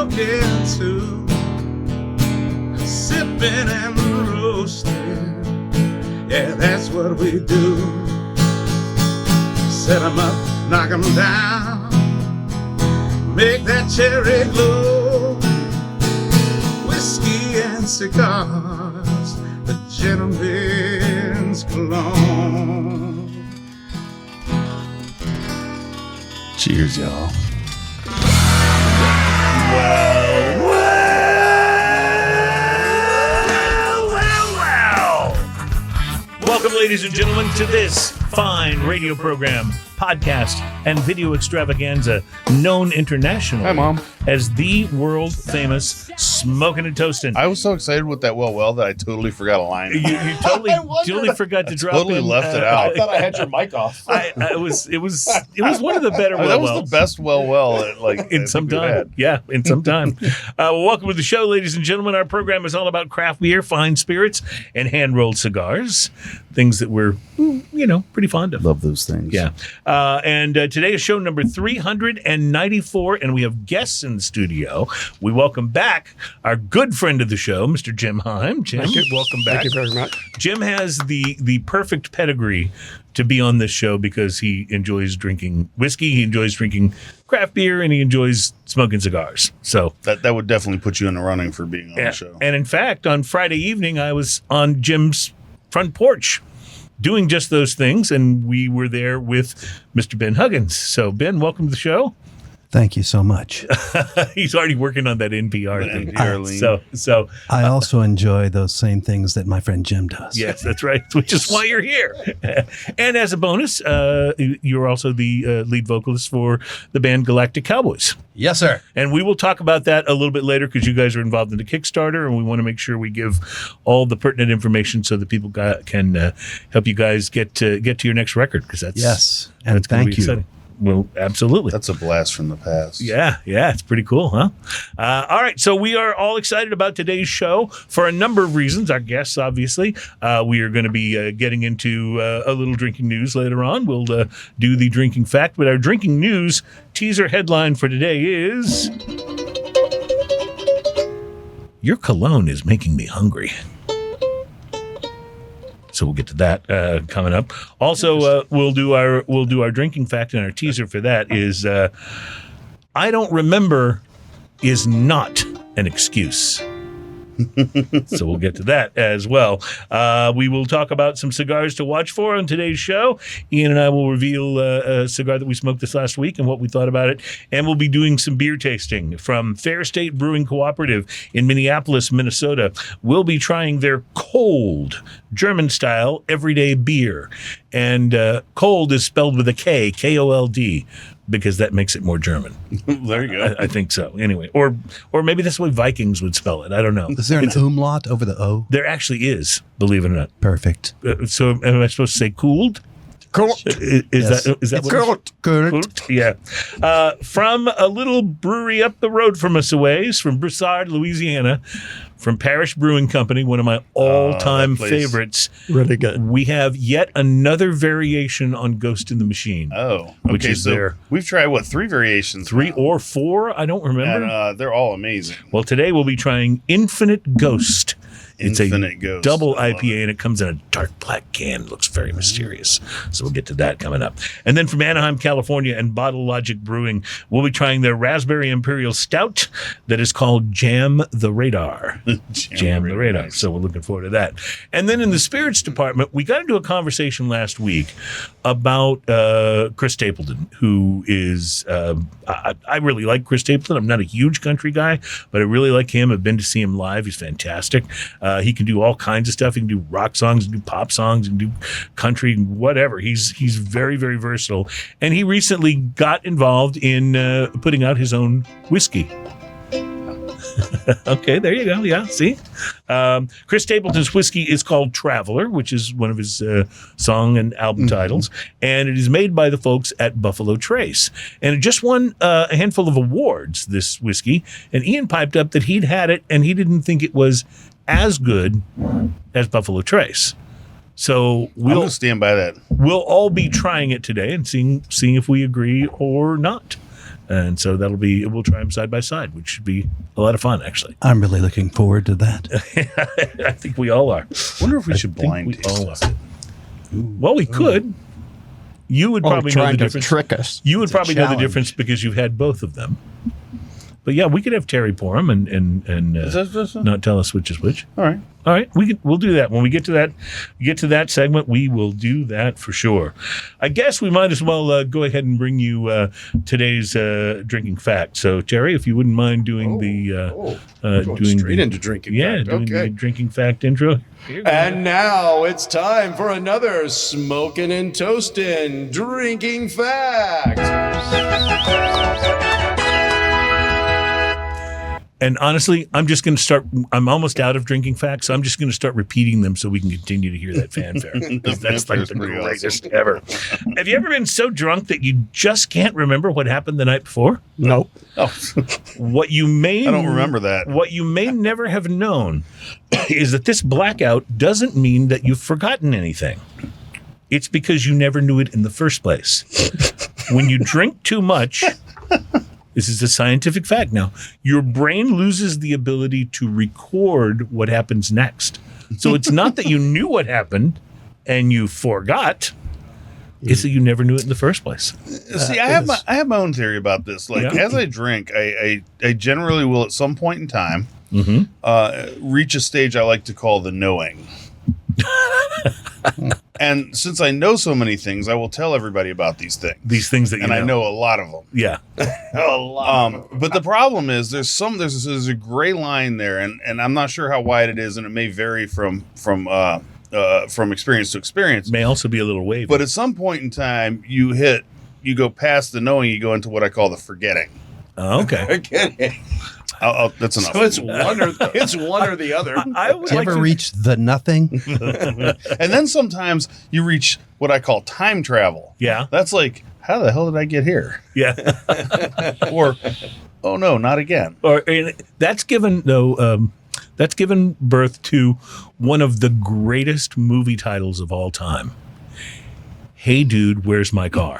smoking too, sipping and roasting. Yeah, that's what we do. Set 'em up, knock 'em down, make that cherry glow. Whiskey and cigars, the gentleman's cologne. Cheers, y'all. Welcome, ladies and gentlemen, to this fine radio program, podcast, and video extravaganza known internationally Hi, Mom. as the world-famous Smoking and Toasting. I was so excited with that well that I totally forgot a line. You totally forgot to drop totally in, left it out. I thought I had your mic off. It was one of the better That was the best in some time. Yeah, in some time. Welcome to the show, ladies and gentlemen. Our program is all about craft beer, fine spirits, and hand-rolled cigars. Things that we're, pretty fond of. Love those things. Yeah. And today is show number 394, and we have guests in the studio. We welcome back our good friend of the show, Mr. Jim Heim. Jim, welcome back. Thank you very much. Jim has the perfect pedigree to be on this show because he enjoys drinking whiskey, he enjoys drinking craft beer, and he enjoys smoking cigars. So That would definitely put you in the running for being on the show. And in fact, on Friday evening, I was on Jim's front porch doing just those things, and we were there with Mr. Ben Huggins. So, Ben, welcome to the show. Thank you so much. He's already working on that NPR thing. NPR So I also enjoy those same things that my friend Jim does. yes, that's right, which is why you're here. And as a bonus, you're also the lead vocalist for the band Galactic Cowboys. Yes, sir. And we will talk about that a little bit later because you guys are involved in the Kickstarter, and we want to make sure we give all the pertinent information so that people can help you guys get to your next record, because that's and that's gonna thank be you. exciting. Well, absolutely. That's a blast from the past. Yeah, it's pretty cool, huh? All right, so we are all excited about today's show for a number of reasons. Our guests, obviously. We are going to be getting into a little drinking news later on. We'll do the drinking fact, but our drinking news teaser headline for today is... Your cologne is making me hungry. So we'll get to that coming up. Also, we'll do our drinking fact, and our teaser for that is I don't remember is not an excuse. So we'll get to that as well. We will talk about some cigars to watch for on today's show. Ian and I will reveal a cigar that we smoked this last week and what we thought about it. And we'll be doing some beer tasting from Fair State Brewing Cooperative in Minneapolis, Minnesota. We'll be trying their Kold, German-style everyday beer. And Kold is spelled with a K, K-O-L-D. Because that makes it more German. There you go. I think so. Anyway, or maybe that's the way Vikings would spell it. I don't know. Is there an umlaut over the O? There actually is, believe it or not. Perfect. So am I supposed to say cooled? Cool. Is that what? Cooled? Yeah. From a little brewery up the road from us a ways, from Broussard, Louisiana, from Parish Brewing Company, one of my all-time favorites. Really good. We have yet another variation on Ghost in the Machine. Oh, which is there. We've tried, 3 variations? 3 or 4? I don't remember. And they're all amazing. Well, today we'll be trying Infinite Ghost. It's Infinite a Ghost. double IPA, and it comes in a dark black can. It looks very mysterious. So we'll get to that coming up. And then from Anaheim, California, and Bottle Logic Brewing, we'll be trying their Raspberry Imperial Stout that is called Jam the Radar. Jam the Radar. Nice. So we're looking forward to that. And then in the spirits department, we got into a conversation last week about Chris Stapleton, who is, I really like Chris Stapleton. I'm not a huge country guy, but I really like him. I've been to see him live. He's fantastic. He can do all kinds of stuff. He can do rock songs, do pop songs, and do country, whatever. He's very, very versatile. And he recently got involved in putting out his own whiskey. Okay, there you go. Yeah, see? Chris Stapleton's whiskey is called Traveler, which is one of his song and album titles, and it is made by the folks at Buffalo Trace. And it just won a handful of awards, this whiskey, and Ian piped up that he'd had it, and he didn't think it was as good as Buffalo Trace. So I'm gonna stand by that. We'll all be trying it today and seeing if we agree or not. And so we'll try them side by side, which should be a lot of fun, actually. I'm really looking forward to that. I think we all are. Wonder if we should blind We taste all this. are. Well, we could. You would probably know the trying to difference. trick us. You would It's a probably know the challenge. difference because you've had both of them. But yeah, we could have Terry pour them and not tell us which is which. All right. All right, we'll do that when we get to that segment. We will do that for sure. I guess we might as well go ahead and bring you today's drinking fact. So Terry, if you wouldn't mind doing Going straight into drinking fact. doing the Okay. drinking fact intro. And now it's time for another smoking and toasting drinking fact. And honestly, I'm almost out of drinking facts, so I'm just going to start repeating them so we can continue to hear that fanfare. 'Cause that's like fanfare's the pretty greatest ever. Have you ever been so drunk that you just can't remember what happened the night before? Nope. Oh, What you may I don't remember that. What you may never have known is that this blackout doesn't mean that you've forgotten anything. It's because you never knew it in the first place. When you drink too much, this is a scientific fact now, your brain loses the ability to record what happens next. So it's not that you knew what happened and you forgot. It's that you never knew it in the first place. See, I have my own theory about this. Like, Yeah. as I drink, I generally will at some point in time Mm-hmm. reach a stage I like to call the knowing. And since I know so many things, I will tell everybody about these things. These things that you And I know a lot of them. Yeah. But the problem is there's a gray line there, and I'm not sure how wide it is, and it may vary from experience to experience. May also be a little wavy. But at some point in time, you go past the knowing, you go into what I call the forgetting. Oh, okay. Okay. That's enough. So it's one or the other. I would Do you like ever to reach the nothing? And then sometimes you reach what I call time travel. Yeah. That's like, how the hell did I get here? Yeah. Or, oh no, not again. And that's given birth to one of the greatest movie titles of all time. Hey Dude, Where's My Car?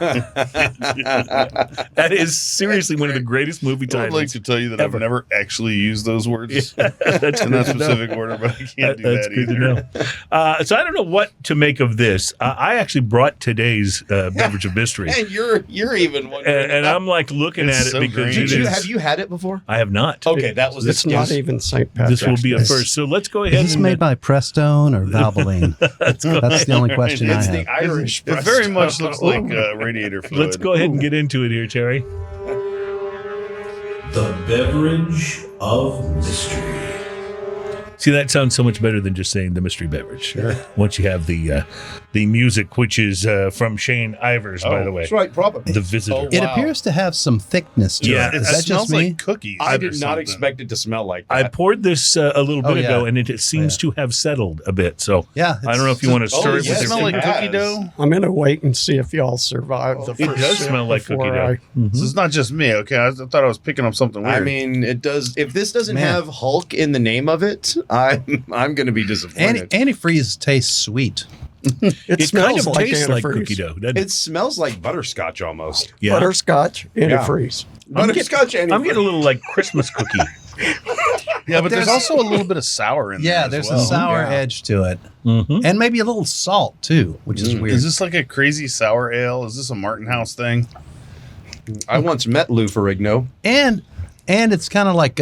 That is seriously one of the greatest movie I would titles. like to tell you that ever. I've never actually used those words That's in good that to know. specific order, but I can't do That's that good either. to know. So I don't know what to make of this. I actually brought today's beverage of mystery, And you're even wondering. and I'm like looking It's at it so because great. it is. Have you had it before? I have not. Okay, that was It's not even St. Patrick's This will be a Day. first. So let's go ahead. Is this and, made by Prestone or Valvoline? That's the only question I It's have. the Irish. It very Presto. much looks like radiator fluid. Let's go ahead and get into it here, Terry. The beverage of mystery. See, that sounds so much better than just saying the mystery beverage. Sure. Once you have the music, which is from Shane Ivers, by the way. That's right, probably. The Visitor. It Wow. appears to have some thickness to Yeah, it. It Is that smells just me? like cookies. I or did not something. expect it to smell like I that. poured this a little bit Oh, yeah. ago, and it seems to have settled a bit. So Yeah, I don't know if you want to stir it yes, with Does it your smell like it cookie has. dough? I'm going to wait and see if y'all survive the It first does sip smell like cookie before dough. So it's not just me, okay? I thought I was picking up something weird. I mean, it does. If this doesn't Man. have Hulk in the name of it, I'm going to be disappointed. Antifreeze tastes sweet. It It smells kind of like tastes like antifreeze. cookie dough, doesn't it? It smells like butterscotch almost. Yeah. Butterscotch antifreeze. Butterscotch and I'm getting a little like Christmas cookie. yeah, but there's also a little bit of sour in there. Yeah, as there's well. a sour Yeah. edge to it. Mhm. And maybe a little salt, too, which is weird. Is this like a crazy sour ale? Is this a Martin House thing? I once met Lou Ferrigno. and it's kind of like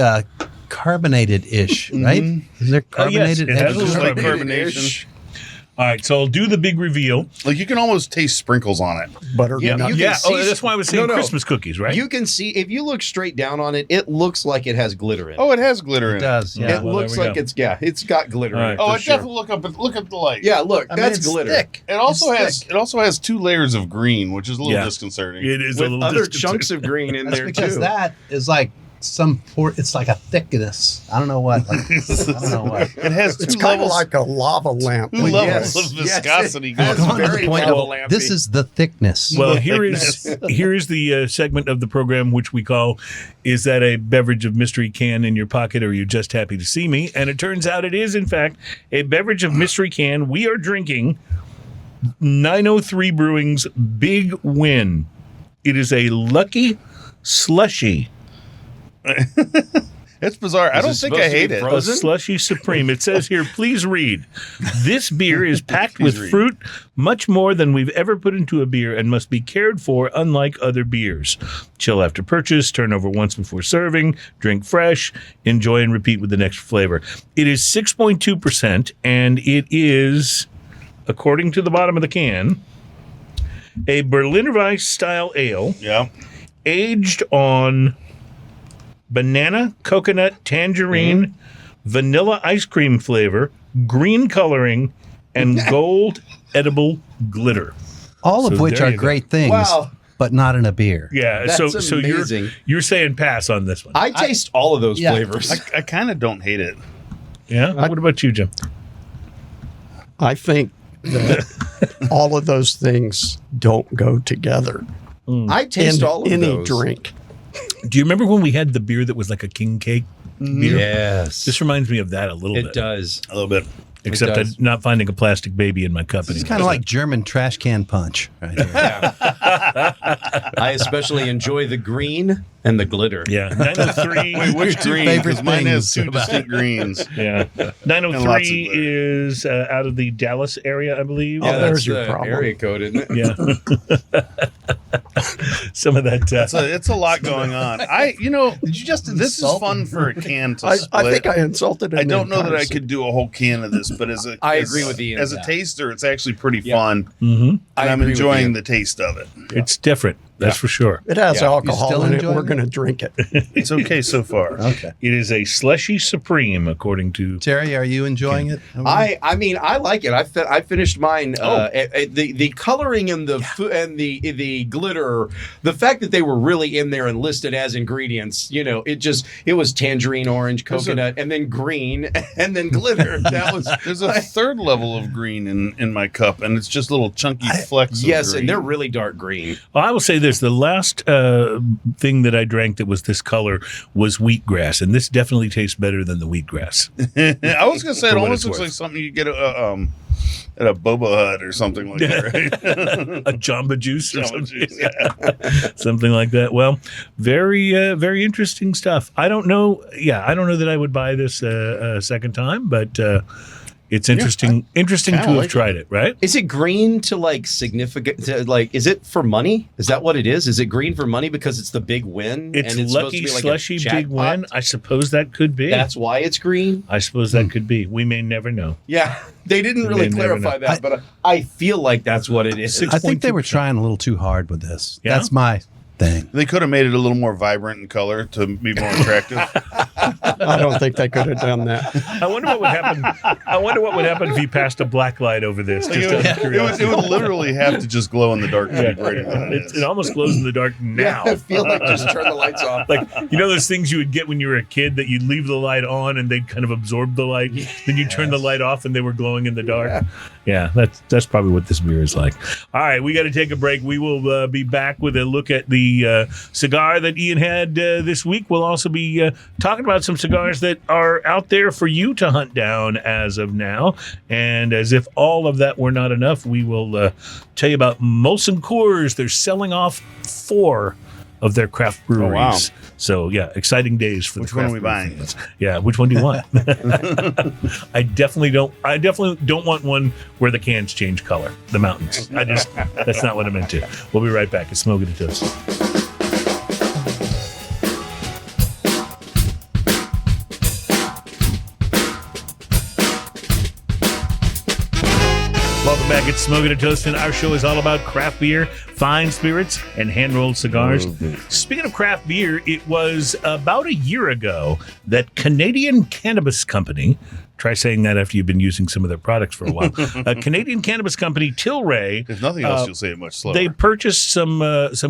carbonated-ish, right? Is there carbonated it has edges? a little Like Carbonated. carbonation. All right, so I'll do the big reveal. Like you can almost taste sprinkles on it. Butter. Yeah, nut. you can Yeah, see- that's why I was saying No, no. Christmas cookies, right? You can see if you look straight down on it, it looks like it has glitter in it. Oh, it has glitter in It it. does, yeah. it well, looks there we like go. it's got glitter All in right. it. Oh, for I sure. definitely look at the light. Yeah, look, I mean, that's it's glitter. thick. It also It's has thick. it also has 2 layers of green, which is a little Yeah. disconcerting. It is a With little other disconcerting. chunks of green in That's there because too. that is like it's like a thickness. I don't know what. Like, I don't know what. It has 2 It's kind of levels, like a lava lamp. 2 Well, levels yes. of Yes, viscosity it going has Gone on. to the very point lava of lampy. this is the thickness. Well, here is the segment of the program which we call "Is that a beverage of mystery can in your pocket, or are you just happy to see me?" And it turns out it is, in fact, a beverage of mystery can. We are drinking 903 Brewing's Big Win. It is a Lucky slushy. It's bizarre. I don't this think supposed I to be hate it. frozen? A slushy supreme. It says here, please read. This beer is packed with read. fruit, much more than we've ever put into a beer, and must be cared for unlike other beers. Chill after purchase, turn over once before serving, drink fresh, enjoy and repeat with the next flavor. It is 6.2%, and it is, according to the bottom of the can, a Berliner Weiss style ale, Yeah. aged on banana, coconut, tangerine, vanilla ice cream flavor, green coloring, and gold edible glitter. All of So which there are you go. great things, Wow. but not in a beer. Yeah, That's so amazing. you're saying pass on this one. I taste all of those Yeah. flavors. I kind of don't hate it. Yeah. What about you, Jim? I think that all of those things don't go together I taste in all of any those. drink. Do you remember when we had the beer that was like a king cake beer? Yes. This reminds me of that a little It bit. does. A little bit. Except I'm does. not finding a plastic baby in my cup It's anymore. kind of like German trash can punch right here. I especially enjoy the green and the glitter. Yeah, 903. Wait, which two green? favorite Because mine has things two about distinct greens. Yeah, And lots of 903 glitter. is out of the Dallas area, I believe. Yeah, Oh, that's there's your the problem. area code, isn't it? Yeah. Some of that. It's a lot going on. Did you just? This is fun for a can to split. I think I insulted him. I don't know that I in could do a whole can of this, but I agree with Ian. As a taster, it's actually pretty Yeah. fun, Mm-hmm. and I I'm agree with enjoying Ian. the taste of it. It's different, that's for sure. It has Yeah. You alcohol still in it. enjoying We're it? going to drink it. It's okay so far. Okay. It is a slushy supreme, according to. Terry, are you enjoying it? I mean, I like it. I finished mine. The coloring and the glitter, the fact that they were really in there and listed as ingredients, it was tangerine, orange, coconut, and then green, and then glitter. That was There's a third level of green in my cup, and it's just little chunky flecks. yes, of green. and they're really dark green. Well, I will say this: the last thing that I drank that was this color was wheatgrass, and this definitely tastes better than the wheatgrass. I was gonna say it For what almost it's looks worth. like something you get at a boba hut or something like that, right? A Jamba Juice or Jamba something, Juice, yeah. something like that. Well, very, very interesting stuff. I don't know. Yeah, I don't know that I would buy this a second time, but it's interesting. Interesting to kinda have like tried it, right? Is it green to significant? Is it for money? Is that what it is? Is it green for money because it's the big win? It's supposed lucky, to be like a slushy, big jackpot? win. I suppose that could be. That's why it's green. I suppose that could be. We may never know. Yeah, they didn't really may never clarify know. that, but I feel like that's what it is. I think they were 6.2%. trying a little too hard with this. Yeah? That's my thing. They could have made it a little more vibrant in color to be more attractive. I don't think they could have done that. I wonder what would happen. I wonder what would happen if he passed a black light over this. Just out of curiosity. It would literally have to just glow in the dark to be brighter than it is. It almost glows in the dark now. I feel like just turn the lights off. Like, those things you would get when you were a kid that you'd leave the light on and they'd kind of absorb the light. Then you turn the light off and they were glowing in the dark. Yeah, that's probably what this beer is like. All right, we got to take a break. We will be back with a look at the cigar that Ian had this week. We'll also be talking about some cigars that are out there for you to hunt down as of now. And as if all of that were not enough, we will tell you about Molson Coors. They're selling off 4 of their craft breweries. wow. So yeah, exciting days for Which the one craft are we brew buying? fans. Yeah, which one do you want? I definitely don't want one where the cans change color. The mountains. That's not what I'm into. We'll be right back. It's Smoking a Toast. Welcome back. It's Smoking a Toast, and our show is all about craft beer, fine spirits, and hand-rolled cigars. Speaking of craft beer, it was about a year ago that Canadian Cannabis Company, try saying that after you've been using some of their products for a while, a Canadian Cannabis Company, Tilray, If nothing else, you'll say it much slower. they purchased some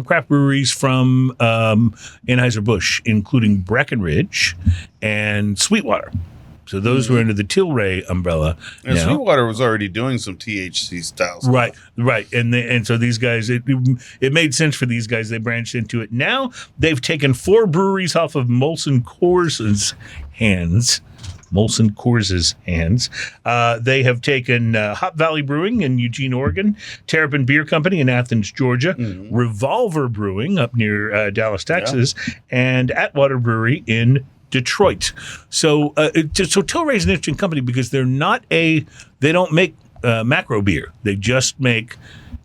craft breweries from Anheuser-Busch, including Breckenridge and Sweetwater. So those were under the Tilray umbrella. and now. Sweetwater was already doing some THC styles. Right. And so these guys, it made sense for these guys. They branched into it. Now they've taken 4 breweries off of Molson Coors' hands. Molson Coors' hands. They have taken Hop Valley Brewing in Eugene, Oregon, Terrapin Beer Company in Athens, Georgia, Revolver Brewing up near Dallas, Texas, and Atwater Brewery in Detroit. So Tilray's an interesting company because they don't make macro beer. They just make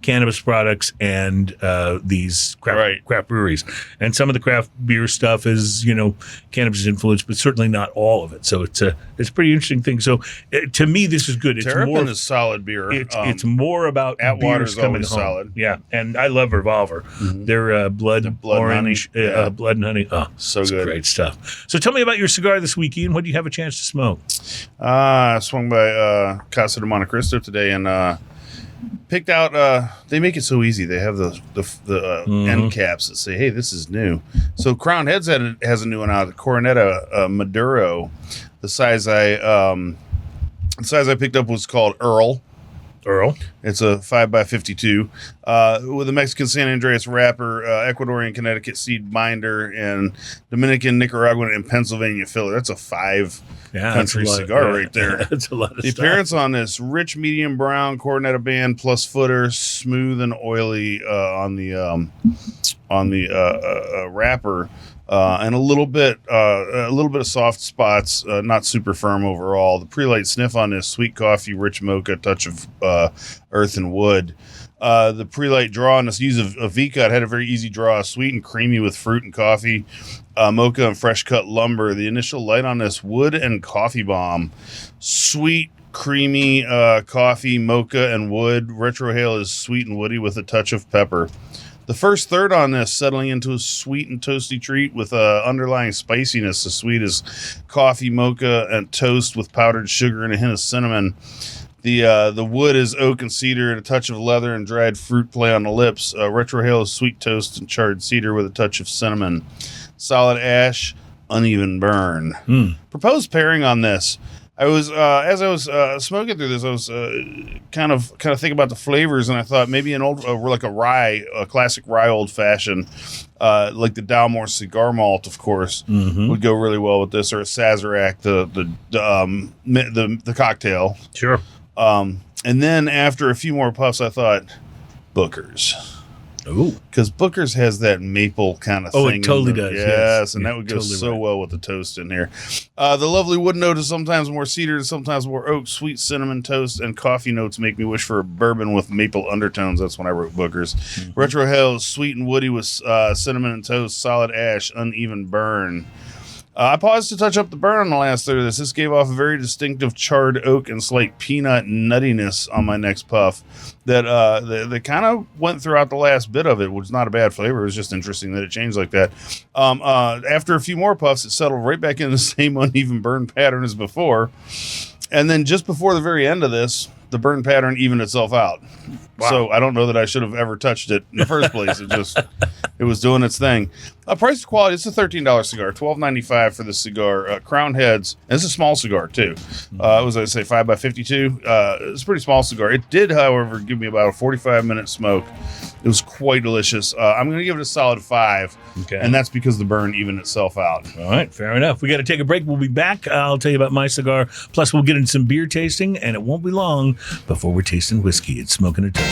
cannabis products and these craft breweries. And some of the craft beer stuff is, cannabis influenced, but certainly not all of it. So it's a pretty interesting thing. So to me, this is good. It's Terrapin is solid beer. It's more about Atwater's beers coming always home. solid. Yeah, and I love Revolver. They're blood orange, and honey. blood and honey. Oh, So it's good. great stuff. So tell me about your cigar this week, Ian. What do you have a chance to smoke? I swung by Casa de Monte Cristo today and picked out. They make it so easy. They have the end caps that say, "Hey, this is new." So Crown Heads has a new one out. The Coronetta Maduro. The size I picked up was called Earl. It's a 5x52 with a Mexican San Andreas wrapper, Ecuadorian Connecticut seed binder, and Dominican, Nicaraguan, and Pennsylvania filler. That's a 5 country cigar right there. That's a lot of The stuff. appearance on this rich medium brown Coronetta band plus footer, smooth and oily on the wrapper. And a little bit of soft spots, not super firm overall. The pre-light sniff on this: sweet coffee, rich mocha, touch of earth and wood. The pre-light draw on this: use of Vika. It had a very easy draw, sweet and creamy with fruit and coffee, mocha and fresh cut lumber. The initial light on this: wood and coffee bomb, sweet, creamy coffee, mocha and wood. Retrohale is sweet and woody with a touch of pepper. The first third on this settling into a sweet and toasty treat with underlying spiciness. The sweet is coffee, mocha, and toast with powdered sugar and a hint of cinnamon. The wood is oak and cedar and a touch of leather and dried fruit play on the lips. Retrohale is sweet toast and charred cedar with a touch of cinnamon. Solid ash, uneven burn. Proposed pairing on this. I was as I was smoking through this, I was kind of thinking about the flavors, and I thought maybe an old like a classic rye old fashioned, like the Dalmore cigar malt, of course, would go really well with this, or a Sazerac, the cocktail. Sure. And then after a few more puffs, I thought Booker's. Ooh. Because Booker's has that maple kind of thing. Oh, it totally does. Yes, and Yeah, that would go totally so right. well with the toast in here. The lovely wood note is sometimes more cedar, sometimes more oak, sweet cinnamon toast, and coffee notes make me wish for a bourbon with maple undertones. That's when I wrote Booker's. Retrohale is sweet and woody with cinnamon and toast, solid ash, uneven burn. I paused to touch up the burn on the last third of this. This gave off a very distinctive charred oak and slight peanut nuttiness on my next puff that kind of went throughout the last bit of it, which is not a bad flavor. It was just interesting that it changed like that. After a few more puffs, it settled right back in the same uneven burn pattern as before. And then just before the very end of this, the burn pattern evened itself out. Wow. So I don't know that I should have ever touched it in the first place. It was doing its thing. Price to quality, it's a $13 cigar, $12.95 for the cigar. Crown Heads, and it's a small cigar too. It was, I'd say, 5x52. It's a pretty small cigar. It did, however, give me about a 45-minute smoke. It was quite delicious. I'm going to give it a solid 5, and that's because the burn evened itself out. All right, fair enough. We got to take a break. We'll be back. I'll tell you about my cigar. Plus, we'll get into some beer tasting, and it won't be long before we're tasting whiskey. It's Smoking and Toasting.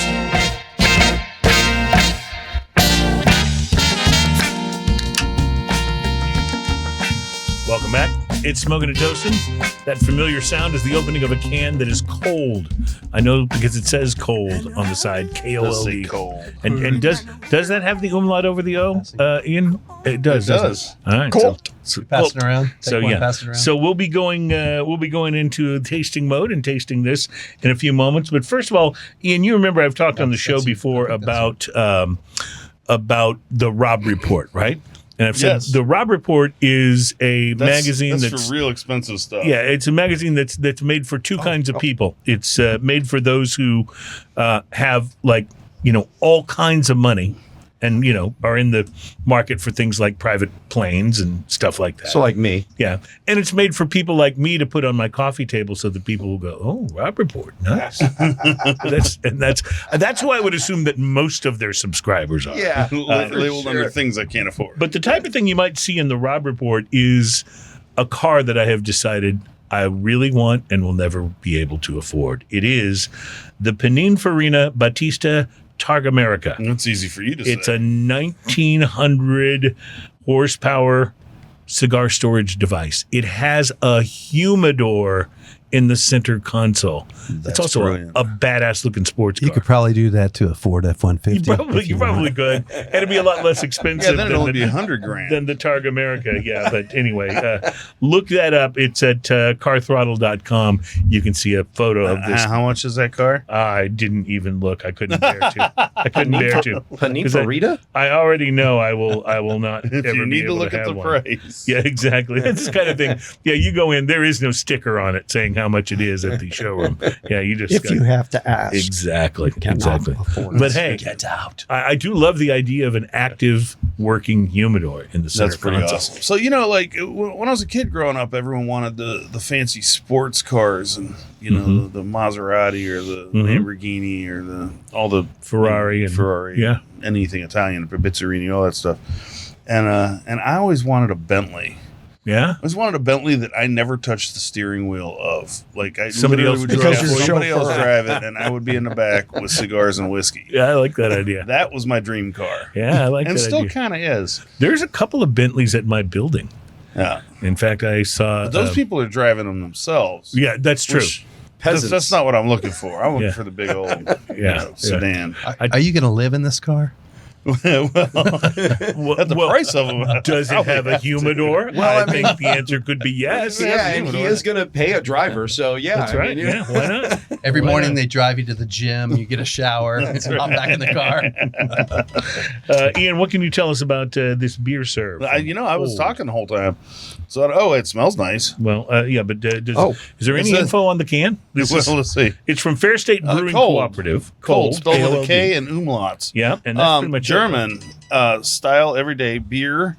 Welcome back. It's Smoking and Toasting. That familiar sound is the opening of a can that is cold. I know because it says cold on the side, K-O-L-D. Cold. And does that have the umlaut over the O, Ian? It does. It does. It? All right. Cold. So, Passing around. So Take one, yeah. pass it around. So we'll be going into tasting mode and tasting this in a few moments. But first of all, Ian, you remember I've talked on the show before about the Rob Report, right? And I've said Yes. the Rob Report is a magazine that's for real expensive stuff. yeah, it's a magazine that's made for two kinds of people. It's made for those who have all kinds of money and are in the market for things like private planes and stuff like that. So like me. Yeah, and it's made for people like me to put on my coffee table so that people will go, "Oh, Rob Report, nice." that's who I would assume that most of their subscribers are. Yeah. Labeled under things I can't afford. But the type of thing you might see in the Rob Report is a car that I have decided I really want and will never be able to afford. It is the Pininfarina Battista Targamerica. That's easy for you to It's say. a 1900 horsepower cigar storage device. It has a humidor in the center console. It's also brilliant. a badass looking sports car. You could probably do that to a Ford F-150. You probably could. And it'd be a lot less expensive Yeah, then it'd only be $100,000. than the Targa America. Yeah, but anyway, look that up. It's at carthrottle.com. You can see a photo of this. How much is that car? I didn't even look. I couldn't bear to. I couldn't bear to. 'Cause Pininfarina? I already know I will not If ever you be need to able look to at have the one. price. Yeah, exactly. It's this kind of thing. Yeah, you go in, there is no sticker on it saying how much it is at the showroom. Yeah, you just If you have to ask. exactly. cannot afford But it. hey, Get out. I do love the idea of an active working humidor in the center That's pretty console. awesome. So, like when I was a kid growing up, everyone wanted the fancy sports cars and, the Maserati or the Lamborghini or all the Ferrari and yeah. anything Italian, Pizzarini, all that stuff. And I always wanted a Bentley. Yeah. I always wanted a Bentley that I never touched the steering wheel of. Like Somebody literally else would drove have it. somebody else Chauffeur. drive it, and I would be in the back with cigars and whiskey. Yeah, I like that idea. That was my dream car. Yeah, I like And that still idea. kind of is. There's a couple of Bentleys at my building. Yeah. In fact, I saw But those people are driving them themselves. Yeah, that's true. which- Peasants. That's not what I'm looking for. I'm looking Yeah. for the big old Yeah. sedan. Are you going to live in this car? Well, at the price of them. Does it have a humidor? I think the answer could be yes. Yeah, and he is going to pay a driver, so yeah. That's right. Yeah, why not? Every Why morning not? they drive you to the gym, you get a shower, and hop back in the car. Ian, what can you tell us about this beer serve? I was Kold? talking the whole time. So, it smells nice. Well, yeah, but is there any It's a- info on the can? Let's see. It's from Fair State Brewing Kold. Cooperative. Cold, spelled with a KOLD. K and umlauts. Yeah, and that's pretty much it. German style everyday beer.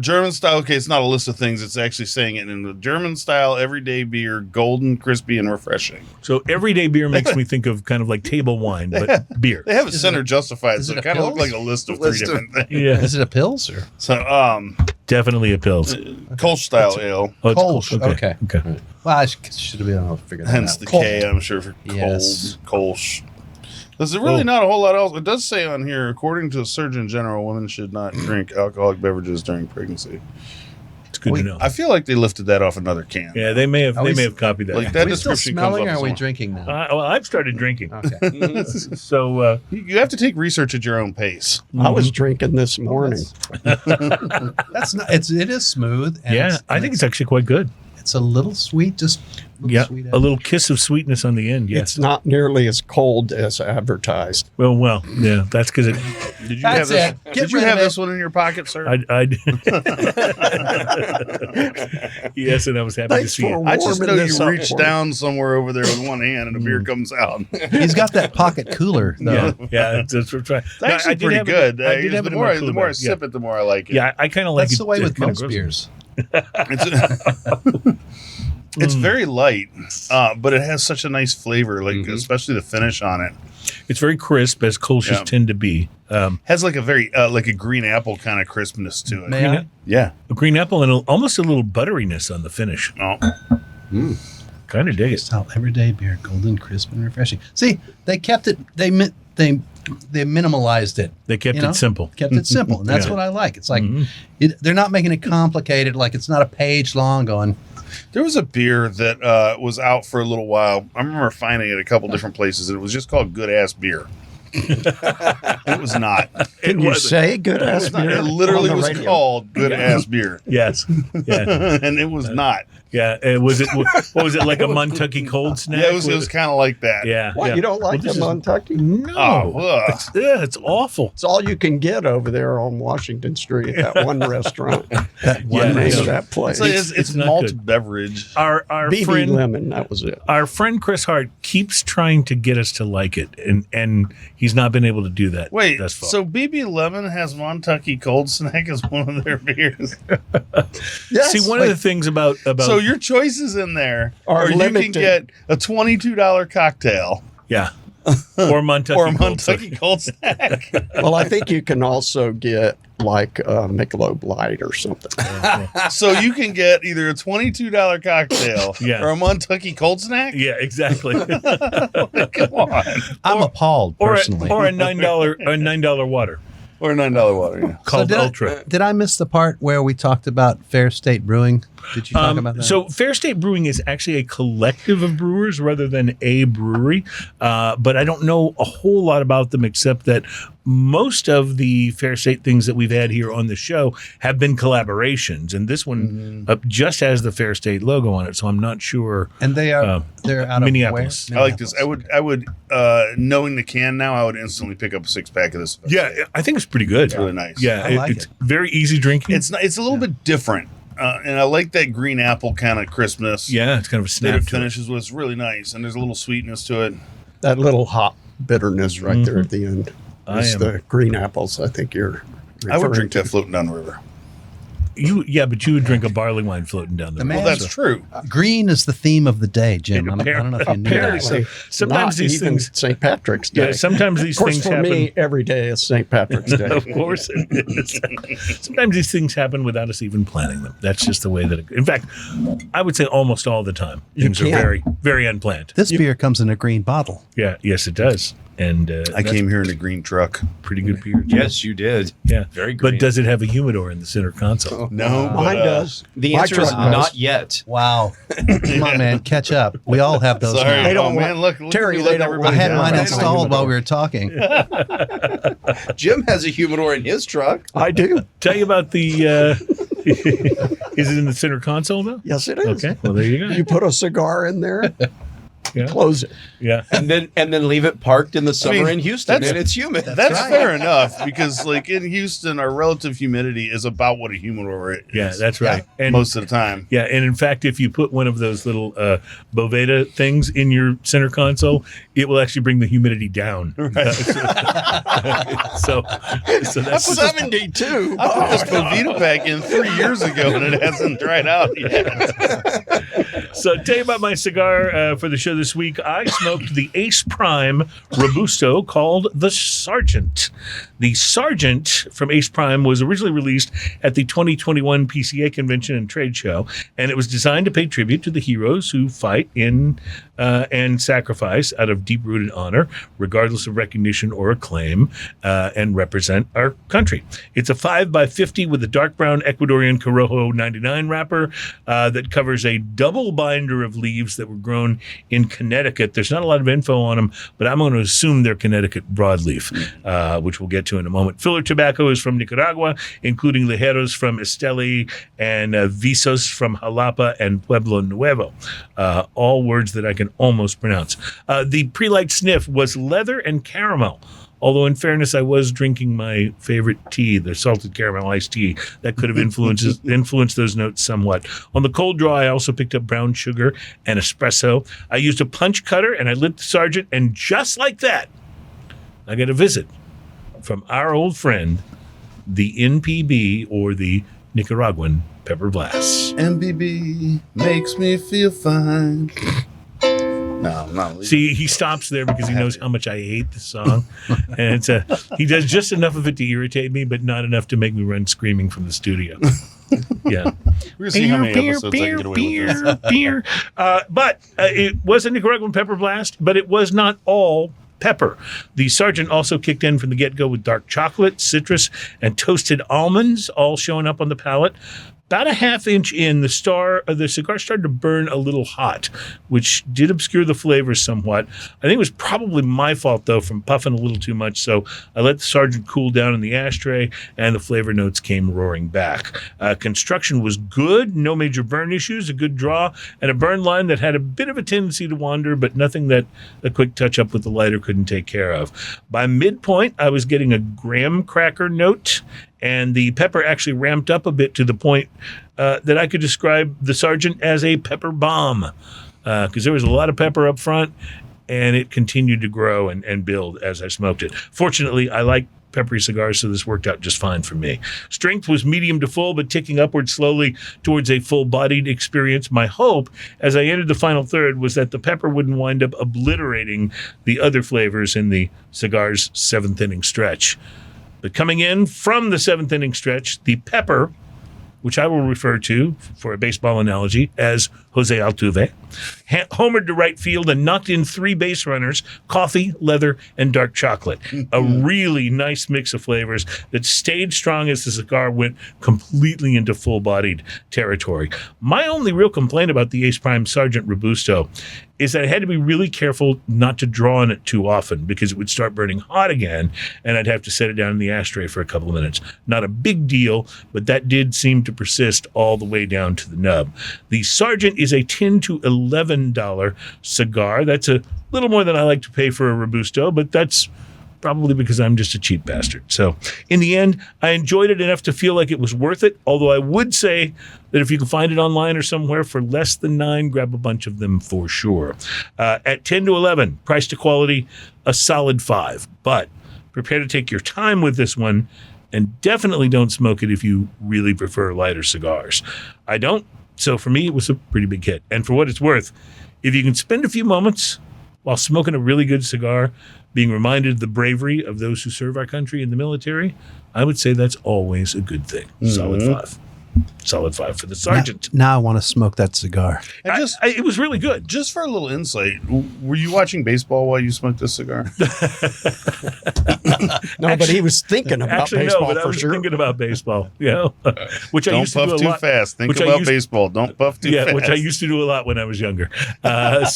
German style. Okay, it's not a list of things. It's actually saying it in the German style everyday beer, golden, crispy, and refreshing. So everyday beer makes me think of kind of like table wine, but beer. They have it center justified, is so it it a kind of looks Pils? like a list of three different things. Yeah, Is it a Pils or So, definitely a Pils. Kolsch style ale, Oh, it's Kolsch? Kolsch. Okay. Okay. Well, I should have been able to figure that hence out. the K, I'm sure, for cold, Yes. Kolsch. There's really not a whole lot else. It does say on here, according to the Surgeon General, women should not drink alcoholic beverages during pregnancy. It's good to know. I feel like they lifted that off another can. Yeah, they may have Are we copied that. Like Are that we still description comes smelling up or are we somewhere. drinking now? Well, I've started drinking. Okay. So You have to take research at your own pace. I was drinking this morning. That's not. It is smooth. And yeah, I think it's actually quite good. it's a little sweet. Just Yeah, sweet a little kiss of sweetness on the end. Yes. It's not nearly as cold as advertised. Well, yeah. That's because it. Did you That's have this? it. Get Did you rid of have it. this one in your pocket, sir? I yes, and I was happy to Thanks see for it. I just know warming this you up reach for me. down somewhere over there with one hand and a beer comes out. He's got that pocket cooler though. Yeah. That's what I'm trying. It's actually pretty good. I did have the it in more my the cooler more I bag. sip it, the more I like it. Yeah, I kind of like That's it. the way with kinda most gross. beers. It's very light, but it has such a nice flavor, like especially the finish on it. It's very crisp, as Kolsch's Yeah. tend to be. Has like a very like a green apple kind of crispness to it. May I? Yeah. A green apple and almost a little butteriness on the finish. Oh. Kind of dig it. Style everyday beer, golden, crisp, and refreshing. See, they kept it. They minimalized it. They kept You know? it simple. Kept it simple, and that's Yeah. what I like. It's like they're not making it complicated. Like it's not a page long. Going, There was a beer that was out for a little while. I remember finding it a couple different places, and it was just called Good Ass Beer. It was not. Can you say good ass beer? It literally on the was radio? called Good Ass Beer, Yes. Yeah. and it was not. Yeah. Was it? What was it like a Montucky cold snack? Yeah, it was kind of like that. Yeah. What, yeah. you don't like Well, this them is- on Tucky? No. Oh, ugh. It's awful. It's all you can get over there on Washington Street at that one restaurant. that Yeah, The name yeah. of that place. It's not malt good. beverage. Our BB friend Lemon, that was it. our friend Chris Hart keeps trying to get us to like it, and he's not been able to do that. Wait, thus far. so BB Lemon has Montucky Cold Snack as one of their beers? Yes, see, one of the things about So your choice is in there, Are or you can limited. get a $22 cocktail. yeah, or Montucky or Cold Montucky Cold Snack. Well, I think you can also get like Michelob Light or something. So you can get either a $22 cocktail Yeah. or a Montucky Cold Snack. Yeah, exactly. Come on, I'm appalled or personally. a $9 water or a $9 water. Yeah. called did Ultra. Did I miss the part where we talked about Fair State Brewing? Did you talk about that? So Fair State Brewing is actually a collective of brewers rather than a brewery, but I don't know a whole lot about them except that most of the Fair State things that we've had here on the show have been collaborations, and this one just has the Fair State logo on it, so I'm not sure. and they're out Minneapolis. of I where? like this. I would knowing the can now, I would instantly pick up a 6-pack of this. Yeah, I think it's pretty good. It's really nice. Yeah, I like it's it. very easy drinking. It's a little bit different, and I like that green apple kind of crispness. yeah, it's kind of a that snap it to it. finishes with. It's really nice, and there's a little sweetness to it. That little hop bitterness right there at the end. I It's am- the green apples. I think you're. I would referring drink to. that floating down the river. But you would drink a barley wine floating down the The river. man- Well, that's true. Green is the theme of the day, Jim. I don't know if you knew Apparently that. so. Sometimes Not these even things. St. Patrick's Day. Yeah, sometimes these of course, things for happen. me, every day is St. Patrick's Day. Of course it is. Sometimes these things happen without us even planning them. That's just the way that in fact, I would say almost all the time. Things are can't. very, very unplanned. This beer comes in a green bottle. Yeah, yes, it does. And I came here in a green truck. pretty good beer. too. Yes, you did. Yeah. Very green. But does it have a humidor in the center console? No, Mine does. The My answer is truck does. not yet. Wow. Come on, man. Catch up. We all have those. Sorry, now. They don't oh, man. want- Look, Terry, you they let don't everybody I had Yeah, mine down. right. installed while we were talking. Jim has a humidor in his truck. I do. Tell you about the. Is it in the center console though? Yes, it is. Okay. Well, there you go. You put a cigar in there, Yeah. close it. Yeah. And then leave it parked in the summer mean, in Houston, that's- and it's humid. That's fair enough because, like in Houston, our relative humidity is about what a humidor is. Yeah, that's right. And most of the time. yeah, and in fact, if you put one of those little Boveda things in your center console, it will actually bring the humidity down. so that's 72. I put this Bovita pack in 3 years ago and it hasn't dried out yet. So, tell you about my cigar for the show this week. I smoked the Ace Prime Robusto called the Sergeant. The Sergeant from Ace Prime was originally released at the 2021 PCA Convention and Trade Show, and it was designed to pay tribute to the heroes who fight in and sacrifice out of deep-rooted honor, regardless of recognition or acclaim, and represent our country. It's a 5x50 with a dark brown Ecuadorian Corojo 99 wrapper that covers a double binder of leaves that were grown in Connecticut. There's not a lot of info on them, but I'm going to assume they're Connecticut broadleaf, which we'll get to in a moment. Filler tobacco is from Nicaragua, including Ligeros from Esteli and Visos from Jalapa and Pueblo Nuevo. All words that I can almost pronounce. The pre-light sniff was leather and caramel. Although, in fairness, I was drinking my favorite tea, the salted caramel iced tea. That could have influenced those notes somewhat. On the cold draw, I also picked up brown sugar and espresso. I used a punch cutter, and I lit the Sergeant, and just like that, I got a visit from our old friend, the NPB, or the Nicaraguan Pepper Blast. MBB makes me feel fine. No, I'm not. See, he stops there because he knows how much I hate the song, and he does just enough of it to irritate me, but not enough to make me run screaming from the studio. Yeah, We're gonna see how many episodes I can get away with this. beer. But it was a Nicaraguan pepper blast, but it was not all pepper. The Sergeant also kicked in from the get-go with dark chocolate, citrus, and toasted almonds, all showing up on the palate. About a half inch in, the cigar started to burn a little hot, which did obscure the flavors somewhat. I think it was probably my fault, though, from puffing a little too much, so I let the Sergeant cool down in the ashtray, and the flavor notes came roaring back. Construction was good, no major burn issues, a good draw, and a burn line that had a bit of a tendency to wander, but nothing that a quick touch-up with the lighter couldn't take care of. By midpoint, I was getting a graham cracker note, and the pepper actually ramped up a bit to the point that I could describe the Sergeant as a pepper bomb, because there was a lot of pepper up front, and it continued to grow and build as I smoked it. Fortunately, I like peppery cigars, so this worked out just fine for me. Strength was medium to full, but ticking upward slowly towards a full-bodied experience. My hope, as I entered the final third, was that the pepper wouldn't wind up obliterating the other flavors in the cigar's seventh inning stretch. But coming in from the seventh inning stretch, the pepper, which I will refer to, for a baseball analogy, as Jose Altuve, homered to right field and knocked in 3 base runners, coffee, leather, and dark chocolate. A really nice mix of flavors that stayed strong as the cigar went completely into full-bodied territory. My only real complaint about the Ace Prime Sergeant Robusto is that I had to be really careful not to draw on it too often because it would start burning hot again, and I'd have to set it down in the ashtray for a couple of minutes. Not a big deal, but that did seem to persist all the way down to the nub. The Sergeant is a $10 to $11 cigar. That's a little more than I like to pay for a Robusto, but that's probably because I'm just a cheap bastard. So in the end, I enjoyed it enough to feel like it was worth it, although I would say that if you can find it online or somewhere for less than $9, grab a bunch of them for sure. At 10 to 11, price to quality, a solid 5. But prepare to take your time with this one, and definitely don't smoke it if you really prefer lighter cigars. I don't, so for me, it was a pretty big hit. And for what it's worth, if you can spend a few moments while smoking a really good cigar, being reminded of the bravery of those who serve our country in the military, I would say that's always a good thing. Solid 5. Solid 5 for the Sergeant. Now I want to smoke that cigar. And It was really good. just for a little insight, were you watching baseball while you smoked this cigar? No, but he was thinking about Actually, baseball no, but I for was sure. thinking about baseball, which I Don't used to do puff a too lot. fast. Think which I about used- baseball. Don't puff too fast. Which I used to do a lot when I was younger. I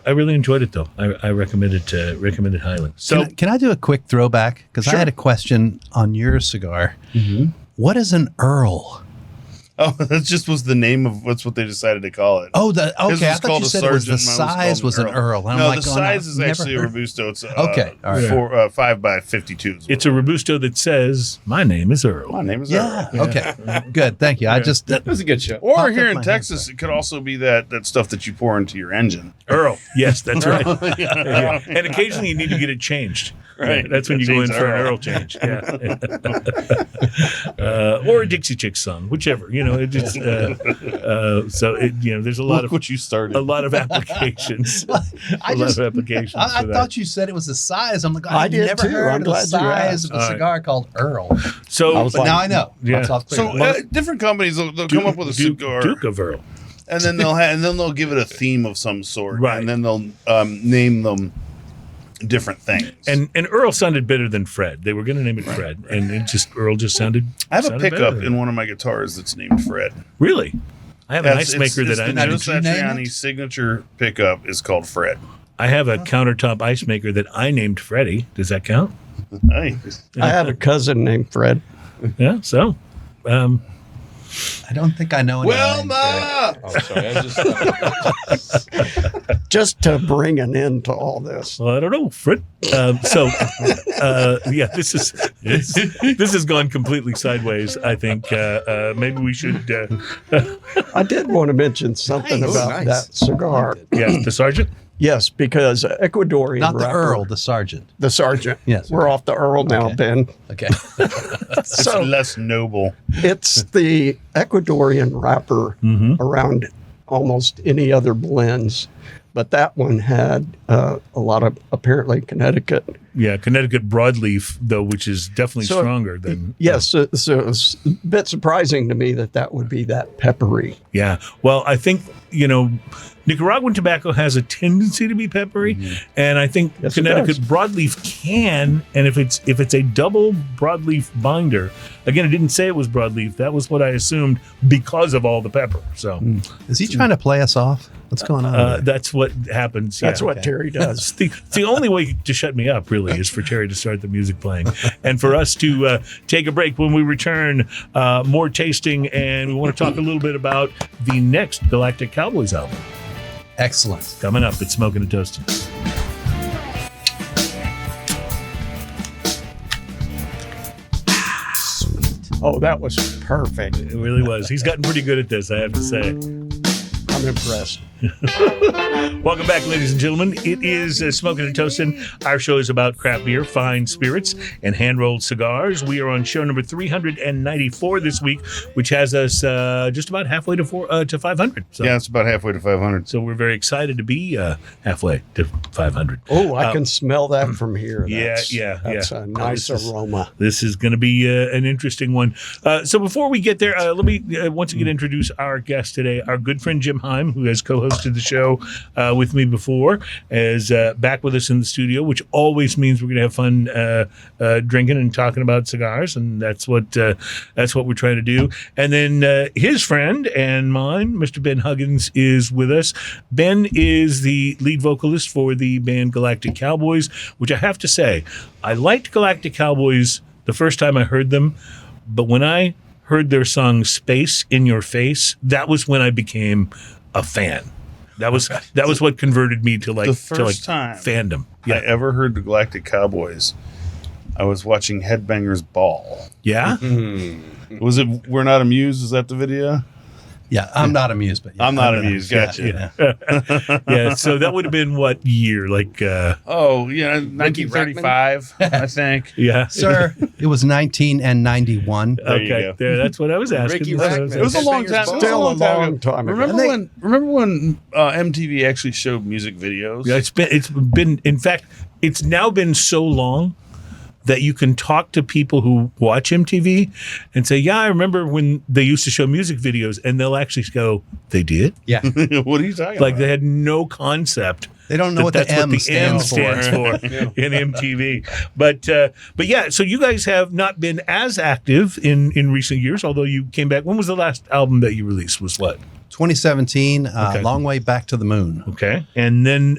really enjoyed it though. I recommend it highly. So Can I do a quick throwback? Because I had a question on your cigar. What is an Earl? Oh, that just was the name of what they decided to call it. Oh, His okay. I was thought called you a said it was the Sergeant, mine was size called was an Earl. And I'm No, like, the oh, size no, is never actually a heard. Robusto. It's Okay, all right. 5 by 52. it's a Robusto that says, "My name is Earl." My name is Yeah. Earl. Okay. Good. Thank you. I just It was a good show. Or Popped here up in my Texas, it could also be that stuff that you pour into your engine. Earl. Yes, that's right. Yeah. And occasionally you need to get it changed. Right. That's when you go in Change for an Earl. Earl change. Yeah. Or a Dixie Chicks song, whichever. It just there's a lot Look what you started. of applications. I lot of applications. I for that. thought you said it was the size. I'm like, I I've did never too. heard I'm of the glad you size of asked. a All right. cigar called Earl. So I was But now I know. Yeah. That's all clear. So different companies they'll come up with a cigar, Duke of Earl. and then they'll give it a theme of some sort, Right. And then they'll name them different things. And Earl sounded better than Fred. They were going to name it Fred, and Earl just sounded. I have a sounded pickup better. in one of my guitars that's named Fred. Really, I have an ice maker it's that I the named. Joe Did you name Satriani's signature pickup is called Fred. I have a countertop ice maker that I named Freddie. Does that count? Nice. I have a cousin named Fred. Yeah. So, I don't think I know. Wilma! Oh, sorry. I just. Just to bring an end to all this. well, I don't know, Fred. This has gone completely sideways. I think maybe we should. I did want to mention something Nice. about Nice. that cigar. Yes, the sergeant. Yes, because Ecuadorian Not the wrapper- Earl, the sergeant. The sergeant. Yes. We're off the Earl now, Okay. Ben. Okay. It's So less noble. it's the Ecuadorian wrapper around almost any other blends. But that one had a lot of apparently Connecticut. Yeah, Connecticut broadleaf though, which is definitely So- stronger than. Yes, so it's a bit surprising to me that would be that peppery. Yeah. Well, I think, Nicaraguan tobacco has a tendency to be peppery, and I think Yes, it Connecticut does. broadleaf can. And if it's a double broadleaf binder, again, it didn't say it was broadleaf. That was what I assumed because of all the pepper. So Is he trying to play us off? What's going on? that's what happens. That's yeah. what Terry does. It's the only way to shut me up, really, is for Terry to start the music playing and for us to take a break. When we return, more tasting, and we want to talk a little bit about the next Galactic Cowboys album. Excellent. Coming up, it's Smoking and Toasting. Oh, that was perfect. It really was. He's gotten pretty good at this, I have to say. I'm impressed. Welcome back, ladies and gentlemen. It is Smoking and Toasting. Our show is about craft beer, fine spirits, and hand-rolled cigars. We are on show number 394 this week, which has us just about halfway to 500. So, Yeah, it's about halfway to 500. so we're very excited to be halfway to 500. Oh, I can smell that from here. yeah, That's yeah. a nice This is- aroma. This is going to be an interesting one. So before we get there, let me once again introduce our guest today, our good friend Jim Heim, who has co-hosted the show with me before, is back with us in the studio, which always means we're going to have fun drinking and talking about cigars, and that's what we're trying to do. And then his friend and mine, Mr. Ben Huggins, is with us. Ben is the lead vocalist for the band Galactic Cowboys, which I have to say, I liked Galactic Cowboys the first time I heard them, but when I heard their song Space in Your Face, that was when I became a fan. That was what converted me to The first time fandom. I ever heard the Galactic Cowboys, I was watching Headbangers Ball. Yeah? Was it We're Not Amused? Is that the video? Yeah, I'm not amused, but yeah, I'm not gonna- amused. Gotcha. Yeah. Yeah, so that would have been what year? Like, Oh, yeah, 1935, I think. yeah. Sir, it was 1991. There you Okay, go. there. That's what I was asking. Ricky That's what I was Rackman. It was a long Headbangers time. Ball. It was a Still long a time long ago. time ago. Remember when MTV actually showed music videos? Yeah, it's been in fact it's now been so long that you can talk to people who watch MTV and say, yeah, I remember when they used to show music videos, and they'll actually go, they did? Yeah, What are you talking Like about? they had no concept they don't know what the that's M what the M stands for. stands for in MTV. But yeah, so you guys have not been as active in recent years, although you came back. When was the last album that you released? Was what? 2017, Okay. long way back to the moon. Okay. And then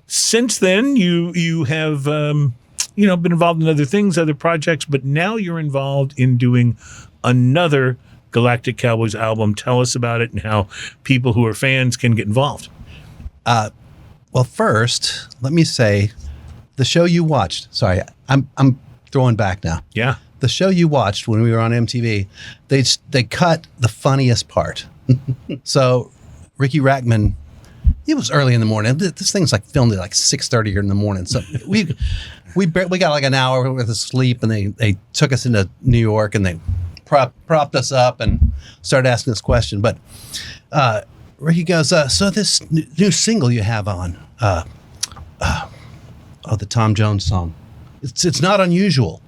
since then, you have been involved in other things, other projects, but now you're involved in doing another Galactic Cowboys album. Tell us about it and how people who are fans can get involved. Well, first, let me say, the show you watched. Sorry, I'm throwing back now. Yeah. The show you watched when we were on MTV, they cut the funniest part. So Ricky Rackman, it was early in the morning. This thing's like filmed at like 6:30 in the morning. So we got like an hour worth of sleep, and they took us into New York, and they propped us up and started asking this question. But Ricky goes, so this new single you have on, the Tom Jones song, it's not unusual.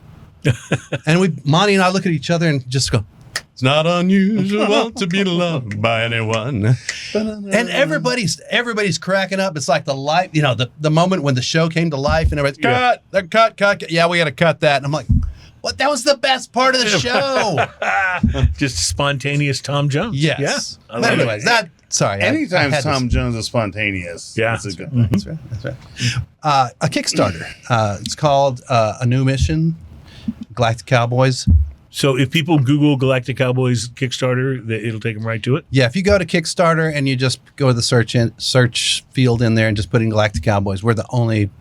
And Monty and I look at each other and just go, it's not unusual to be loved by anyone. And everybody's cracking up. It's like the life, the moment when the show came to life, and everybody's cut. Yeah, we got to cut that. And I'm like, what? That was the best part of the show. Just spontaneous Tom Jones. Yes. Yeah. I But love it. anyways, sorry. Anytime I had Tom this- Jones is spontaneous, Yeah. that's a good thing. That's right. A Kickstarter. It's called A New Mission, Galactic Cowboys. So if people Google Galactic Cowboys Kickstarter, it'll take them right to it. Yeah, if you go to Kickstarter and you just go to the search field in there and just put in Galactic Cowboys, we're the only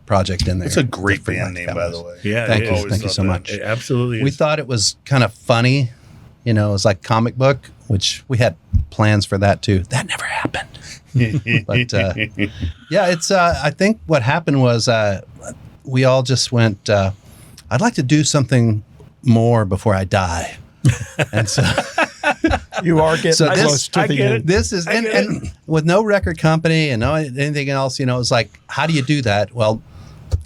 project in there. It's a great for band Galactic name, by Cowboys. the way. Yeah, Thank it you. is. Thank you so much. It absolutely is. We thought it was kind of funny. It was like comic book, which we had plans for that too. That never happened. But yeah, it's. I think what happened was we all just went. I'd like to do something more before I die, and so You are getting So this- close to I the get end. this is and with no record company and no anything else. It's like, how do you do that? Well,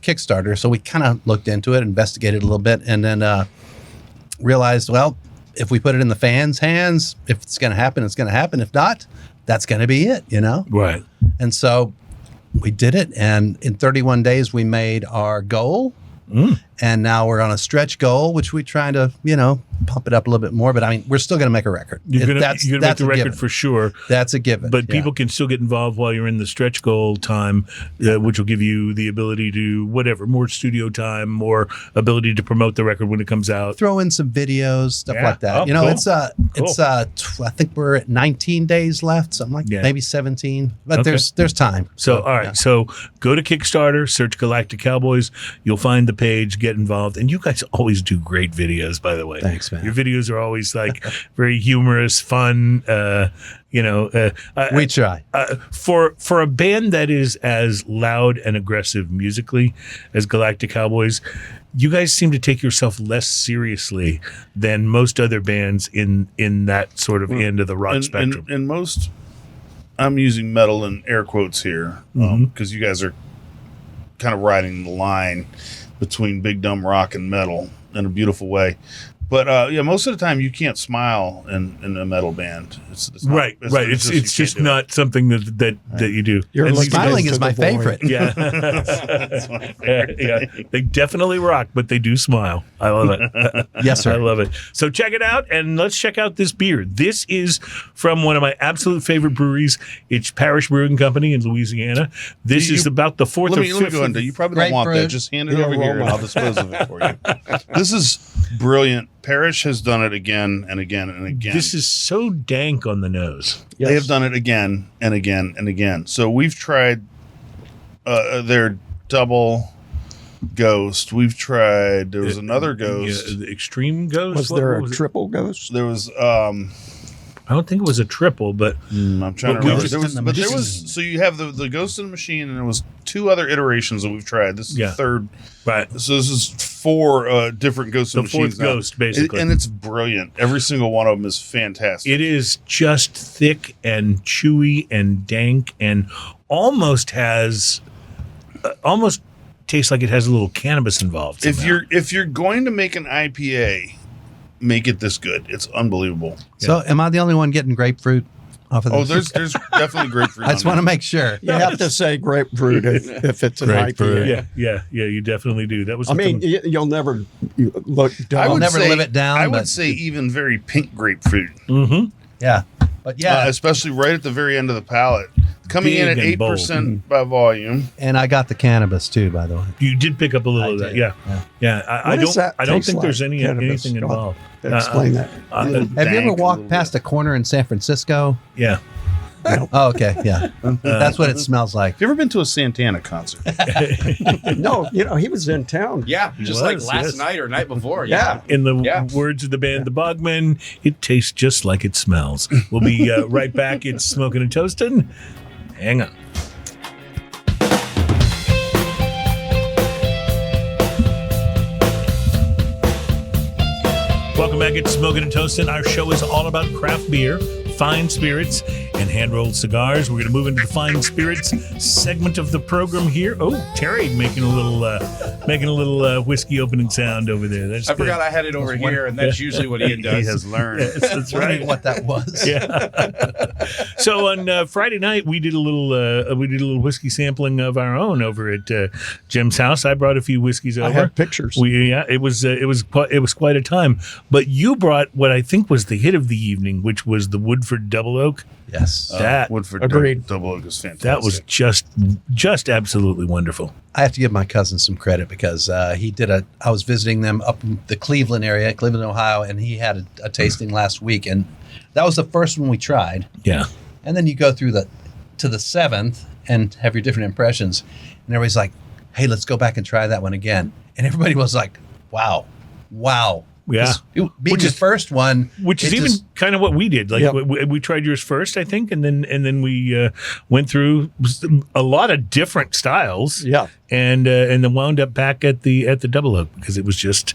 Kickstarter. So we kind of looked into it, investigated a little bit, and then realized, well, if we put it in the fans' hands, if it's going to happen, it's going to happen. If not, that's going to be it. right. And so we did it, and in 31 days we made our goal. And now we're on a stretch goal, which we're trying to, pump it up a little bit more. But I mean, we're still going to make a record. You're gonna That's make the a record given. for sure. That's a given. But yeah. people can still get involved while you're in the stretch goal time, which will give you the ability to whatever, more studio time, more ability to promote the record when it comes out. throw in some videos, stuff Yeah. like that. Oh, cool. It's I think we're at 19 days left, something like Yeah. maybe 17. But Okay. there's time. So, all right. yeah. So go to Kickstarter, search Galactic Cowboys. You'll find the page, get involved. And you guys always do great videos, by the way. Thanks, Your videos are always like very humorous, fun. We try. For a band that is as loud and aggressive musically as Galactic Cowboys, you guys seem to take yourself less seriously than most other bands in that sort of end of the rock spectrum. And most, I'm using metal in air quotes here because you guys are kind of riding the line between big dumb rock and metal in a beautiful way. But most of the time you can't smile in a metal band. It's not, right. It's just not something that you do. You're Smiling is my favorite. Yeah. That's my favorite. Yeah. They definitely rock, but they do smile. I love it. Yes, sir. I love it. So check it out, and let's check out this beer. This is from one of my absolute favorite breweries. It's Parish Brewing Company in Louisiana. This is about the fourth let or me fifth. go into. You probably don't want that. Grapefruit. Just hand it over here, and I'll dispose of it for you. This is brilliant. Parish has done it again and again and again. This is so dank on the nose. Yes. They have done it again and again and again. So we've tried their double ghost. We've tried. There was another ghost. The extreme ghost. Was there a triple ghost? There was. I don't think it was a triple, but I'm trying But to we remember. just- There was. So you have the ghost in the machine, and there was 2 other iterations that we've tried. This is the third. right. So this is 4 different ghosts in The machines. fourth ghost, basically. and it's brilliant. Every single one of them is fantastic. It is just thick and chewy and dank and almost tastes like it has a little cannabis involved. If you're going to make an IPA, make it this good. It's unbelievable. So, am I the only one getting grapefruit off of this? Oh, there's definitely grapefruit. I just want to make sure. You have to say grapefruit if it's an IPA. yeah, you definitely do. That was. I mean, you'll never look dumb. I'll never live it down. I would but- say even very pink grapefruit, Yeah. But yeah, especially right at the very end of the palate, coming in at Big and bold. 8% by volume. and I got the cannabis too, by the way. you did pick up a little I of that, did, yeah. I What does that don't taste think there's like, cannabis, anything Scott? involved. Explain that. Have you ever Dank a walked little past a corner in San Francisco? Yeah. Oh, okay. Yeah. That's what it smells like. Have you ever been to a Santana concert? No, he was in town. Yeah, just like last night or night before. Yeah. In the Yeah. words of the band The Bogmen, it tastes just like it smells. We'll be right back. It's Smoking and Toasting. Hang on. Welcome back. It's Smoking and Toasting. Our show is all about craft beer, fine spirits, and hand-rolled cigars. We're going to move into the fine spirits segment of the program here. Oh, Terry making a little whiskey opening sound over there. That's I forgot I had it over here, and that's usually what Ian does. He has learned. That's right. What that was. Yeah. So on Friday night we did a little whiskey sampling of our own over at Jim's house. I brought a few whiskeys over. I have pictures. It was quite a time. But you brought what I think was the hit of the evening, which was the Woodford Double Oak. Yes. That Woodford Agreed. Double Oak is fantastic. that was just absolutely wonderful. I have to give my cousin some credit because I was visiting them up in the Cleveland area, Cleveland, Ohio, and he had a tasting last week. And that was the first one we tried. Yeah. And then you go through to the 7th and have your different impressions. And everybody's like, hey, let's go back and try that one again. And everybody was like, wow. Yeah. Being the first one. Which is it even just- kind of what we did. Like Yep. we tried yours first, I think, and then we went through a lot of different styles. Yeah. And then wound up back at the Double Oak because it was just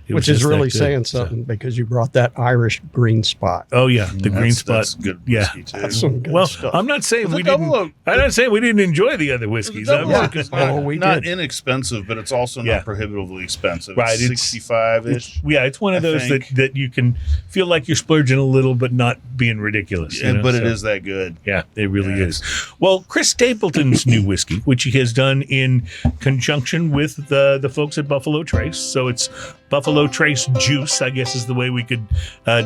Which is really saying something because you brought that Irish green spot. Oh yeah, the green spot. That's good Yeah. whiskey too. That's some good Well, stuff. I'm not saying The we Double didn't. Oak- I'm not saying we didn't enjoy the other whiskeys. Double I'm- Oak is Oh, we not did. inexpensive, but it's also Yeah. not prohibitively expensive. Right, It's it's- 65-ish. Yeah, it's one of I those think. that you can feel like you're splurging a little, but not being ridiculous. you know? But it So- is that good. Yeah, it really Yeah. is. Well, Chris Stapleton's new whiskey, which he has done in conjunction with the folks at Buffalo Trace. So it's Buffalo Trace Juice, I guess is the way we could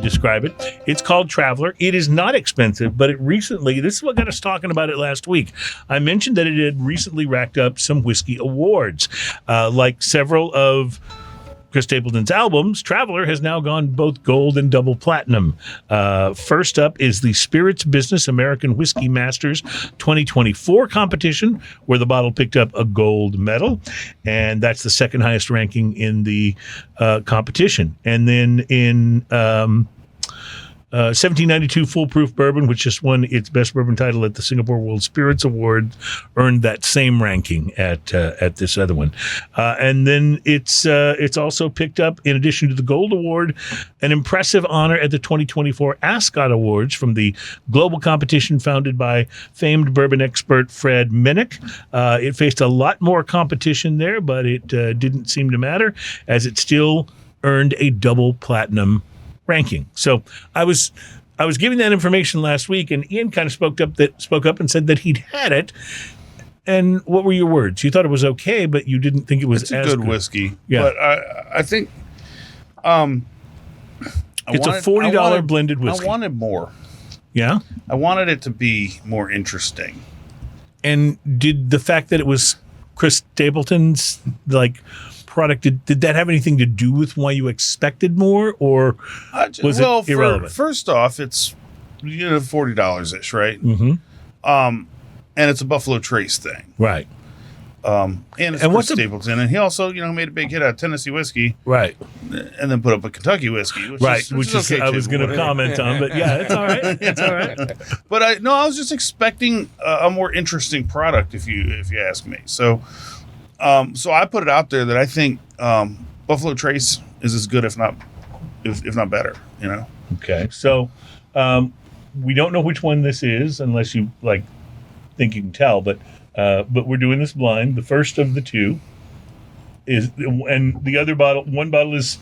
describe it. It's called Traveler. It is not expensive, but this is what got us talking about it last week. I mentioned that it had recently racked up some whiskey awards, like several of Chris Stapleton's albums, Traveler has now gone both gold and double platinum. First up is the Spirits Business American Whiskey Masters 2024 competition, where the bottle picked up a gold medal, and that's the second highest ranking in the competition. And then in 1792 Foolproof Bourbon, which just won its best bourbon title at the Singapore World Spirits Award, earned that same ranking at this other one. And then it's also picked up, in addition to the Gold Award, an impressive honor at the 2024 Ascot Awards from the global competition founded by famed bourbon expert Fred Minnick. It faced a lot more competition there, but it didn't seem to matter, as it still earned a double platinum ranking. So I was giving that information last week, and Ian kind of spoke up and said that he'd had it. And what were your words? You thought it was okay, but you didn't think it was It's a as good whiskey. Yeah. But I think It's a $40 blended whiskey. I wanted more. Yeah. I wanted it to be more interesting. And did the fact that it was Chris Stapleton's product, did that have anything to do with why you expected more, or was it irrelevant? First off, it's $40 ish, right? Mm-hmm. And it's a Buffalo Trace thing, Right. And it's Chris Stapleton, and he also made a big hit out of Tennessee whiskey, Right. and then put up a Kentucky whiskey, which is okay I was too, going to whatever. comment on, but yeah, it's all right. It's all right. But I was just expecting a more interesting product, if you ask me. So I put it out there that I think Buffalo Trace is as good, if not better. Okay, so we don't know which one this is unless you think you can tell, but we're doing this blind. The first of the two is, and the other bottle, one bottle is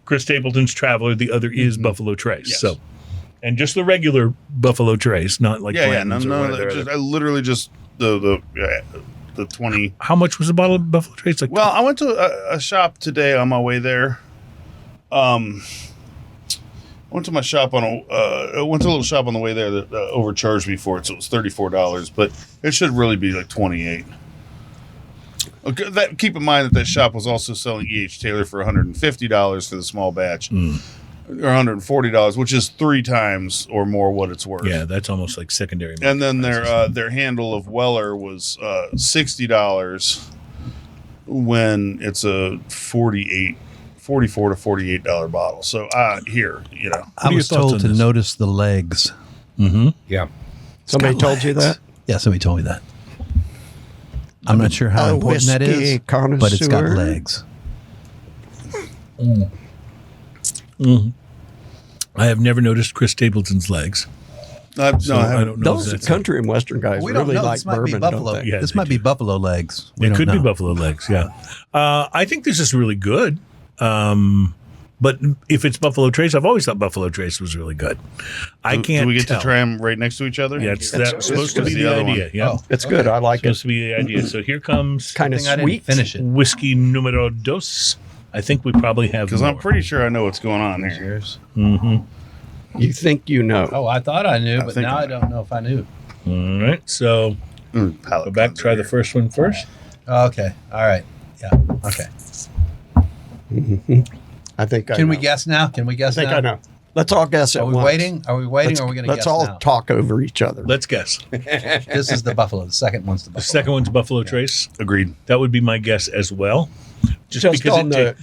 Chris Stapleton's Traveler, the other is Buffalo Trace. Yes. So, and just the regular Buffalo Trace, not like Blanton's or whatever. I literally just the 20. How much was a bottle of Buffalo Trace? Well, I went to a shop today on my way there. I went to a little shop on the way there that overcharged me for it, so it was $34, but it should really be like $28. Okay, keep in mind that shop was also selling E.H. Taylor for $150 for the small batch, or $140, which is 3 times or more what it's worth. Yeah, that's almost like secondary. And then their handle of Weller was $60 when it's a $44 to $48 bottle. So here, I was told to notice the legs. Mm-hmm. Yeah. Somebody told you that? Yeah, somebody told me that. I'm not sure how important that is, but it's got legs. I have never noticed Chris Stapleton's legs. I don't know. Those country and western guys We don't really know. like This might be bourbon, buffalo. don't they? Yeah, This they might be buffalo legs. We It don't could be know. buffalo legs, yeah. I think this is really good. But if it's Buffalo Trace, I've always thought Buffalo Trace was really good. I can't Do we get tell. to try them right next to each other? Yeah, that's supposed to be the other idea. one. Yeah, Oh. It's good. I like supposed it. to be the idea. So here comes Kind of I didn't sweet. finish it. whiskey numero dos. I think we probably have Because more. I'm pretty sure I know what's going on here. Cheers. You think you know. Oh, I thought I knew, but think now I I don't know if I knew. All right, so Palate go back, cleanser try the here. first one first. Oh, okay. All right. Yeah. Okay. I think I Can know. we guess now? Can we I guess think now? I know. Let's all guess at Are we once. waiting? Are we waiting, or are we going to Let's guess all now? talk over each other. Let's guess. This is the buffalo. The second one's the The buffalo. second one's Buffalo Trace. Agreed. That would be my guess as well. Just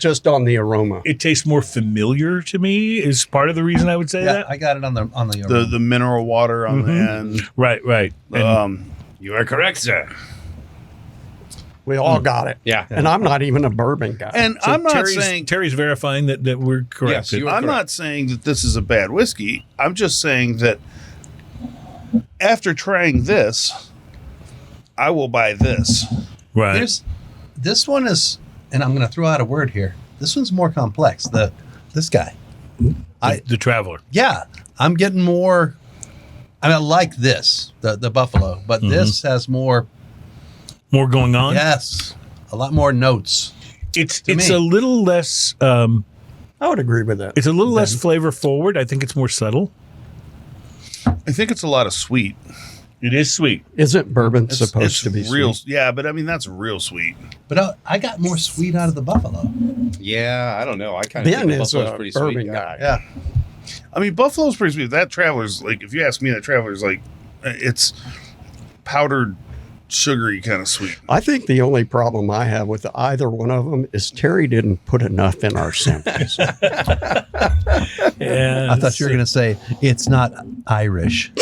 just on the aroma. it tastes more familiar to me is part of the reason I would say Yeah, that. I got it on the The mineral water on the end. Right. And You are correct, sir. We all got it. Yeah. And I'm not even a bourbon guy. And I'm not saying Terry's verifying that we're correct. Yes, you are I'm correct. not saying that this is a bad whiskey. I'm just saying that after trying this, I will buy this. right. This one is, and I'm going to throw out a word here. This one's more complex. This guy. The Traveler. Yeah, I'm getting more. I mean, I like this, the buffalo, but this has more. More going on. Yes, a lot more notes. It's me. a little less. I would agree with that. It's a little less flavor forward. I think it's more subtle. I think it's a lot of sweet. It is sweet. Isn't bourbon supposed to be real? sweet? Yeah, but I mean that's real sweet. But I got more sweet out of the Buffalo. Yeah, I don't know. I kind of Ben think is Buffalo's a pretty bourbon sweet. guy. Yeah. I mean Buffalo's pretty sweet. That Traveler's like, if you ask me, that Traveler's like, it's powdered, sugary kind of sweet. I think the only problem I have with either one of them is Terry didn't put enough in our samples. Yeah, I thought you were going to say it's not Irish.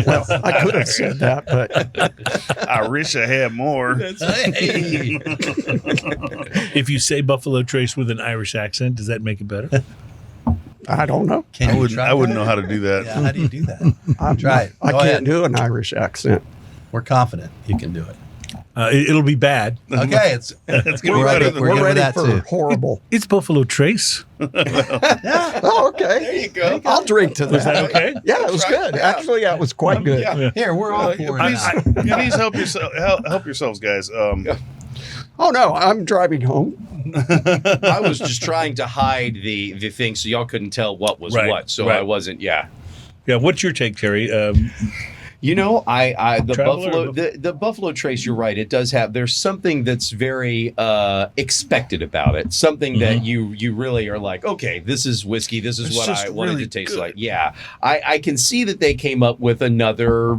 Well, I could have said that, but I wish I had more. Hey. if you say Buffalo Trace with an Irish accent, does that make it better? I don't know. Can I you wouldn't. try I wouldn't that? know how to do that. Yeah, how do you do that? Try it. I Go can't ahead. do an Irish accent. We're confident you can do it. It'll be bad. Okay, it's It's gonna We're be better ready- than we're We're good with ready that, for too. horrible. It's Buffalo Trace. Oh, okay. There you go. I'll drink to that. Was that okay? Yeah, it was good. Actually, that was quite good. Yeah. here. We're all for it. Please help yourself. Help yourselves, guys. Oh no, I'm driving home. I was just trying to hide the thing so y'all couldn't tell what was Right, what. So right. I wasn't. Yeah. Yeah. What's your take, Terry? You know, the Traveler Buffalo, the Buffalo Trace. You're right. It does have. There's something that's very expected about it. Something that you really are like, okay, this is whiskey. This is It's what just I wanted really to taste good. like. Yeah, I can see that they came up with another,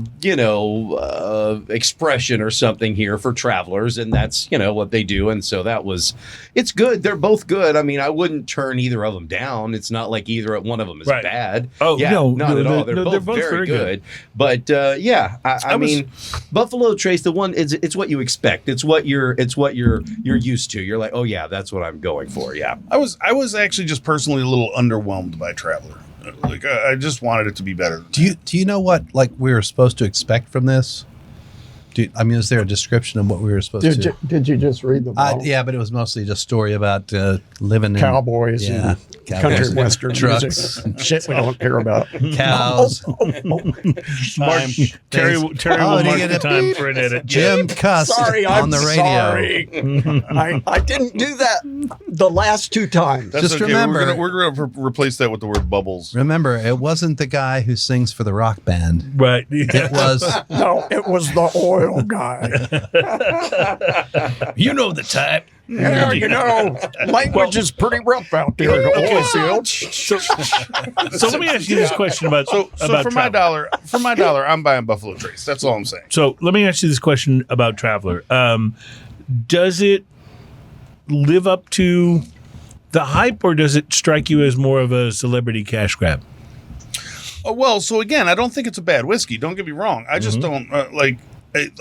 expression or something here for travelers, and that's what they do. And so it's good. They're both good. I mean, I wouldn't turn either of them down. It's not like either one of them is Right. bad. Oh, yeah, no, not no, at all. they're They're both very good. But yeah, I mean, Buffalo Trace, the one it's what you expect. It's what you're used to. You're like, oh yeah, that's what I'm going for. Yeah. I was actually just personally a little underwhelmed by Traveler. Like I just wanted it to be better. Do you know what we were supposed to expect from this? Is there a description of what we were supposed to? Did you just read the bottle? Yeah, but it was mostly just story about living in Cowboys and country and western trucks, music and shit we don't care about. cows. Mark, Terry will do you mark get the a time beep? for an edit. Jim cussed Sorry, on I'm the radio. sorry. I didn't do that the last two times. That's Just okay. remember- we're gonna replace that with the word bubbles. Remember, it wasn't the guy who sings for the rock band. Right. It was No, it was the oil guy. You know the type. Yeah, language is pretty rough out there in the oil fields. So let me ask you this question about So about for my Traveler. dollar, I'm buying Buffalo Trace. That's all I'm saying. So let me ask you this question about Traveler. Does it live up to the hype, or does it strike you as more of a celebrity cash grab? Oh, well, so again, I don't think it's a bad whiskey. Don't get me wrong. I just don't like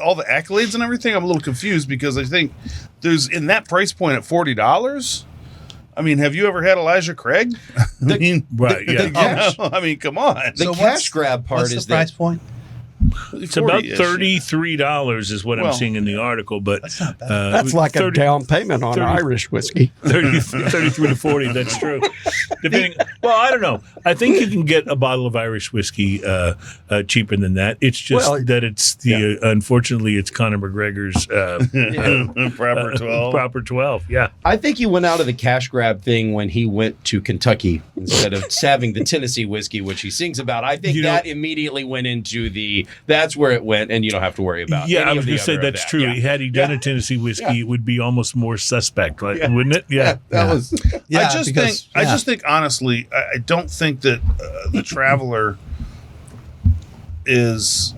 all the accolades and everything. I'm a little confused because I think there's in that price point at $40. I mean, have you ever had Elijah Craig? I mean, Right. Yeah. I mean, come on. The cash grab part what's is the price point? It's about 40-ish. $33 is what I'm Well, seeing in the article, but That's not bad. That's like 30 a down payment on 30 Irish whiskey. 33 to 40. That's true. Depending. Well, I don't know. I think you can get a bottle of Irish whiskey cheaper than that. It's just Well, that it's the unfortunately it's Conor McGregor's proper 12. proper 12. Yeah. I think he went out of the cash grab thing when he went to Kentucky instead of having the Tennessee whiskey, which he sings about. I think that immediately went into that's where it went, and you don't have to worry about. Yeah, any I of was the going to say other of that's that. true. Yeah. Had he done a Tennessee whiskey, it would be almost more suspect, right? Wouldn't it? Yeah. That was. Yeah, I just think honestly, I don't think that the Traveler is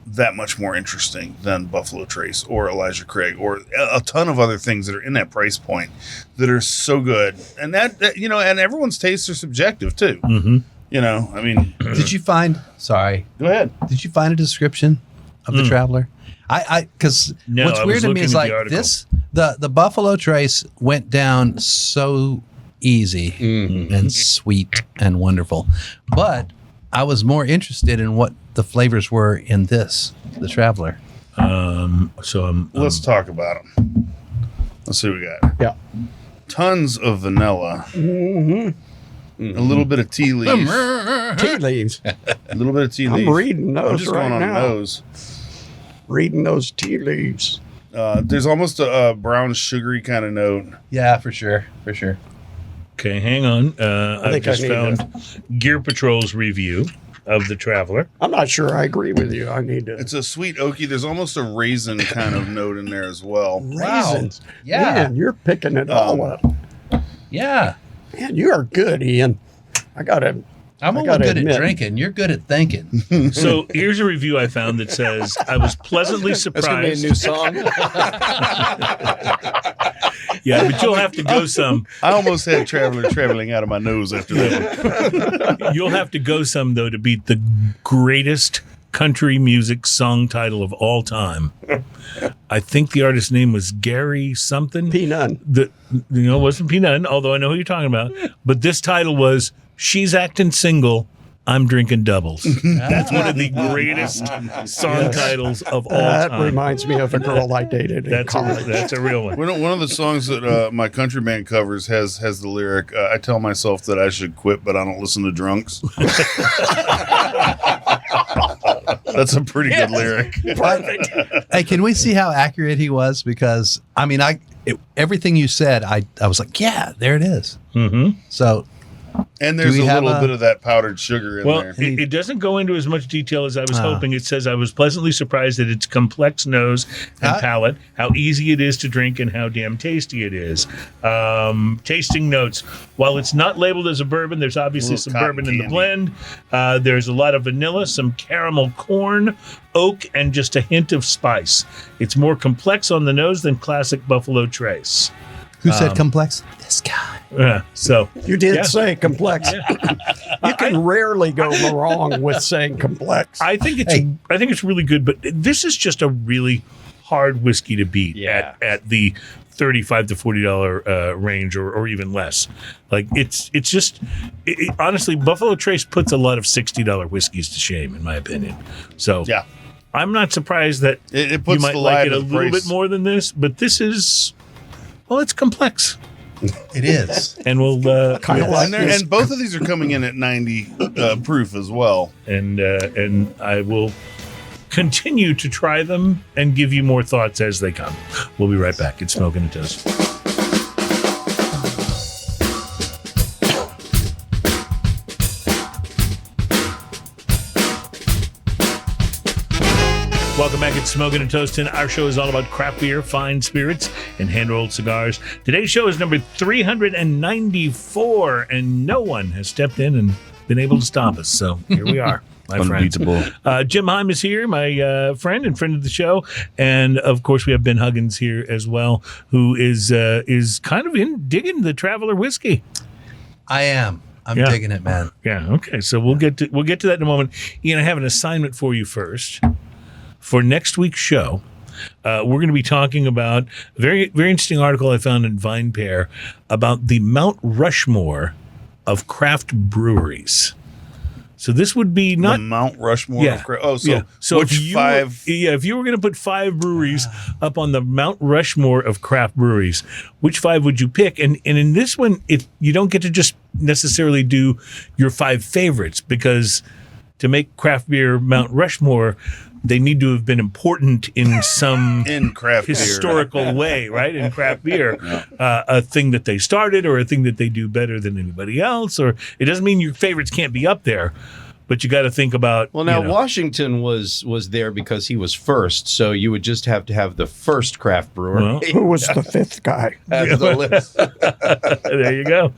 that much more interesting than Buffalo Trace or Elijah Craig or a ton of other things that are in that price point that are so good, and that and everyone's tastes are subjective too. Mm-hmm. I mean, Did you find? Sorry. go ahead. Did you find a description of the Traveler? Because No, what's I weird was to me looking is at like the article. this. The Buffalo Trace went down so easy and sweet and wonderful, but I was more interested in what the flavors were in the Traveler. Let's talk about them. Let's see what we got. Yeah. Tons of vanilla. A little bit of tea leaves. Tea leaves. A little bit of tea leaves. I'm reading I'm those just right going on now. those. Reading those tea leaves. There's almost a brown sugary kind of note. Yeah, for sure. Okay, hang on. I've think I just need found Gear Patrol's review. of the Traveler. I'm not sure I agree with you. I need to. It's a sweet oaky. There's almost a raisin kind of note in there as well. Raisins. Yeah. Man, you're picking it all up. Yeah. Man, you are good, Ian. I'm gotta only good admit. at drinking. You're good at thinking. So here's a review I found that says, I was pleasantly That's gonna be a surprised. new song. Yeah, but you'll have to go some. I almost had Traveler traveling out of my nose after that one. You'll have to go some, though, to beat the greatest country music song title of all time. I think the artist's name was Gary something. Peanut. It wasn't Peanut, although I know who you're talking about. But this title was She's Acting Single, I'm Drinking Doubles. That's one of the greatest song titles of all That time. reminds me of a girl I dated in college. That's a real one. One of the songs that my country band covers has the lyric, I tell myself that I should quit, but I don't listen to drunks. That's a pretty good lyric. Perfect. Hey, can we see how accurate he was? Because I mean, everything you said, I was like, yeah, there it is. Mm-hmm. So And there's Do a we have little a- bit of that powdered sugar in Well, there. it doesn't go into as much detail as I was hoping. It says, I was pleasantly surprised at its complex nose and palate, how easy it is to drink, and how damn tasty it is. Tasting notes. While it's not labeled as a bourbon, there's obviously Little some cotton bourbon in the candy. blend. There's a lot of vanilla, some caramel corn, oak, and just a hint of spice. It's more complex on the nose than classic Buffalo Trace. who said complex? This guy. So You did Yeah. say complex. You can rarely go wrong with saying complex. I think it's really good, but this is just a really hard whiskey to beat at the $35 to $40 range or even less. Like it's just honestly, Buffalo Trace puts a lot of $60 whiskeys to shame, in my opinion. So Yeah. I'm not surprised that It puts you might the like lie it to a the little price. bit more than this, but this is, well, it's complex, It is. and we'll kind of like this. And both of these are coming in at 90 proof as well. and I will continue to try them and give you more thoughts as they come. We'll be right back. It's Smoking and Toast. Welcome back. It's Smoking and Toastin'. Our show is all about craft beer, fine spirits, and hand-rolled cigars. Today's show is number 394, and no one has stepped in and been able to stop us. So here we are, my friends. Jim Heim is here, my friend and friend of the show, and of course we have Ben Huggins here as well, who is kind of digging the Traveler whiskey. I am. I'm Yeah. digging it, man. Yeah. Okay. So we'll get to that in a moment. Ian, I have an assignment for you first. For next week's show, we're going to be talking about a very, very interesting article I found in VinePair about the Mount Rushmore of craft breweries. So this would be not The Mount Rushmore. Yeah. Of so yeah. So which if you five? if you were going to put 5 breweries up on the Mount Rushmore of craft breweries, which 5 would you pick? And in this one, you don't get to just necessarily do your 5 favorites, because to make craft beer Mount Rushmore, they need to have been important in some In craft beer. historical way, right? In craft beer, a thing that they started or a thing that they do better than anybody else. Or it doesn't mean your favorites can't be up there, but you got to think about. Well, now you know, Washington was there because he was first, so you would just have to have the first craft brewer. Well. Who was the fifth guy? as the list. there you go.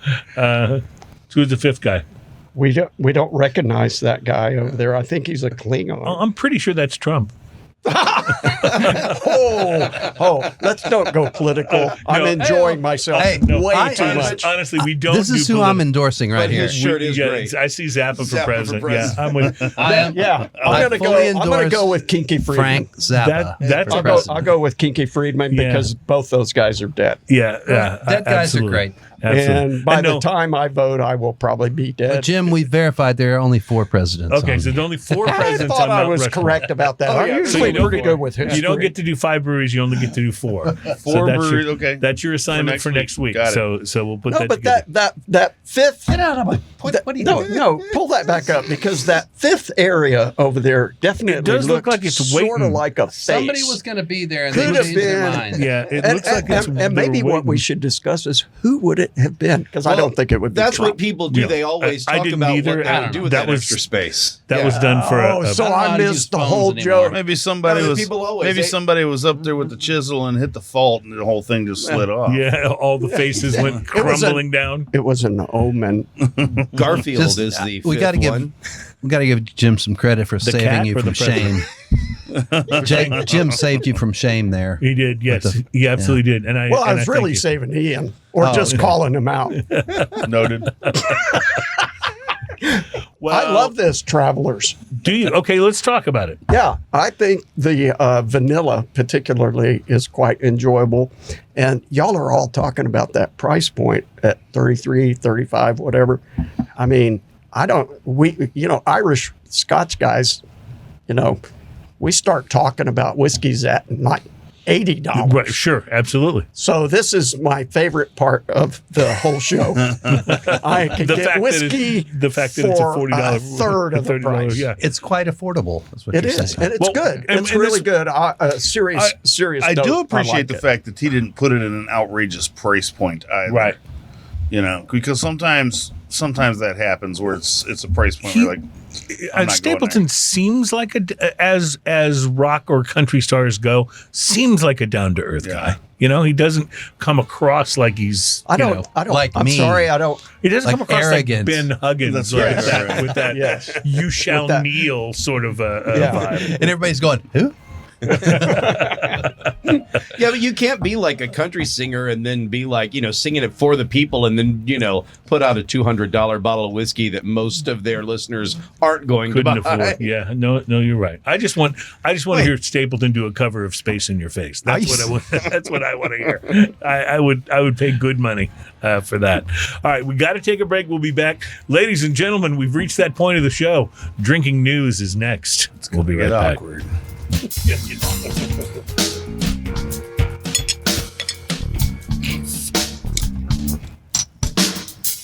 Who's the 5th guy? We don't recognize that guy over there. I think he's a Klingon. I'm pretty sure that's Trump. Let's don't go political. I'm enjoying myself Hey, way too much. Honestly, we don't. This is do who I'm politi- endorsing right But here. his shirt is Yeah, great. I see Zappa for Zappa for president. president. Yeah, I'm with. Yeah, I I'm fully gonna endorse go with Kinky Friedman. Frank Zappa. That's for a- president. I'll go with Kinky Friedman Yeah. because both those guys are dead. Yeah, Dead guys absolutely. are great. Absolutely. And by the no- time I vote, I will probably be But dead. Jim, we verified there are only 4 presidents. Okay, on so there's only 4 I presidents thought on I Mount was Rushmore. correct about that. I'm yeah. usually So you don't- pretty good with history. You don't get to do 5 breweries. You only get to do 4. Four that's breweries, Your, okay. That's your assignment for next week. Got it. So we'll put No, that but together. that fifth. Get out of my. What are you doing? No, pull that back up because that fifth area over there definitely It does look looked like it's sort waiting. of like a face. Somebody was going to be there and Could they have changed their been. mind. Yeah, it and, looks like it's. and maybe they're what we waiting. should discuss is who would it have been? Because I don't think it would be That's Trump. what people do. Yeah. They always I talk didn't about either. what they I would don't do know. with That that was- extra space. That was done for So I don't know I how to use missed the phones whole anymore. joke. Maybe somebody No, was people always- maybe they- somebody was up there with the chisel and hit the fault, and the whole thing just slid off. Yeah, all the faces went It was crumbling down. It was an omen. Garfield Just- is the we fifth gotta give one. we got to give Jim some credit for cat saving you or from the president? shame. Jim saved you from shame there. He did, yes, the- he absolutely did. And I Well, I and was thank really you. saving Ian, or Oh, just okay. calling him out. Noted. Well, I love this, travelers. Do you? Okay, let's talk about it. Yeah, I think the vanilla particularly is quite enjoyable. And y'all are all talking about that price point at 33, 35, whatever. I mean, Irish Scotch guys, we start talking about whiskeys at like $80. Right, sure, absolutely. So this is my favorite part of the whole show. I can get whiskey the fact that it's a for $40 a third of the $30, price. Yeah. It's quite affordable. That's what It you're is, saying. and it's Well, good. and- It's and really this- good. Serious. I note, do appreciate like the it. fact that he didn't put it in an outrageous price point either. Right. Because sometimes that happens where it's a price point where like I'm not Stapleton going seems like as rock or country stars go, seems like a down to earth Yeah. guy. He doesn't come across like he's. I don't. like I'm me. sorry. I don't. He doesn't Like come across arrogance. like Ben Huggins That's or right, with right, right. with that Yes. you shall With that- kneel sort of Yeah. vibe. And everybody's going, who? Yeah, but you can't be like a country singer and then be like, singing it for the people and then, put out a $200 bottle of whiskey that most of their listeners aren't going Couldn't to buy. afford. Yeah, no, you're right. I just want to hear Stapleton do a cover of "Space in Your Face." That's what I want. That's what I want to hear. I would pay good money for that. All right, we got to take a break. We'll be back, ladies and gentlemen. We've reached that point of the show. Drinking news is next. We'll be right back. awkward.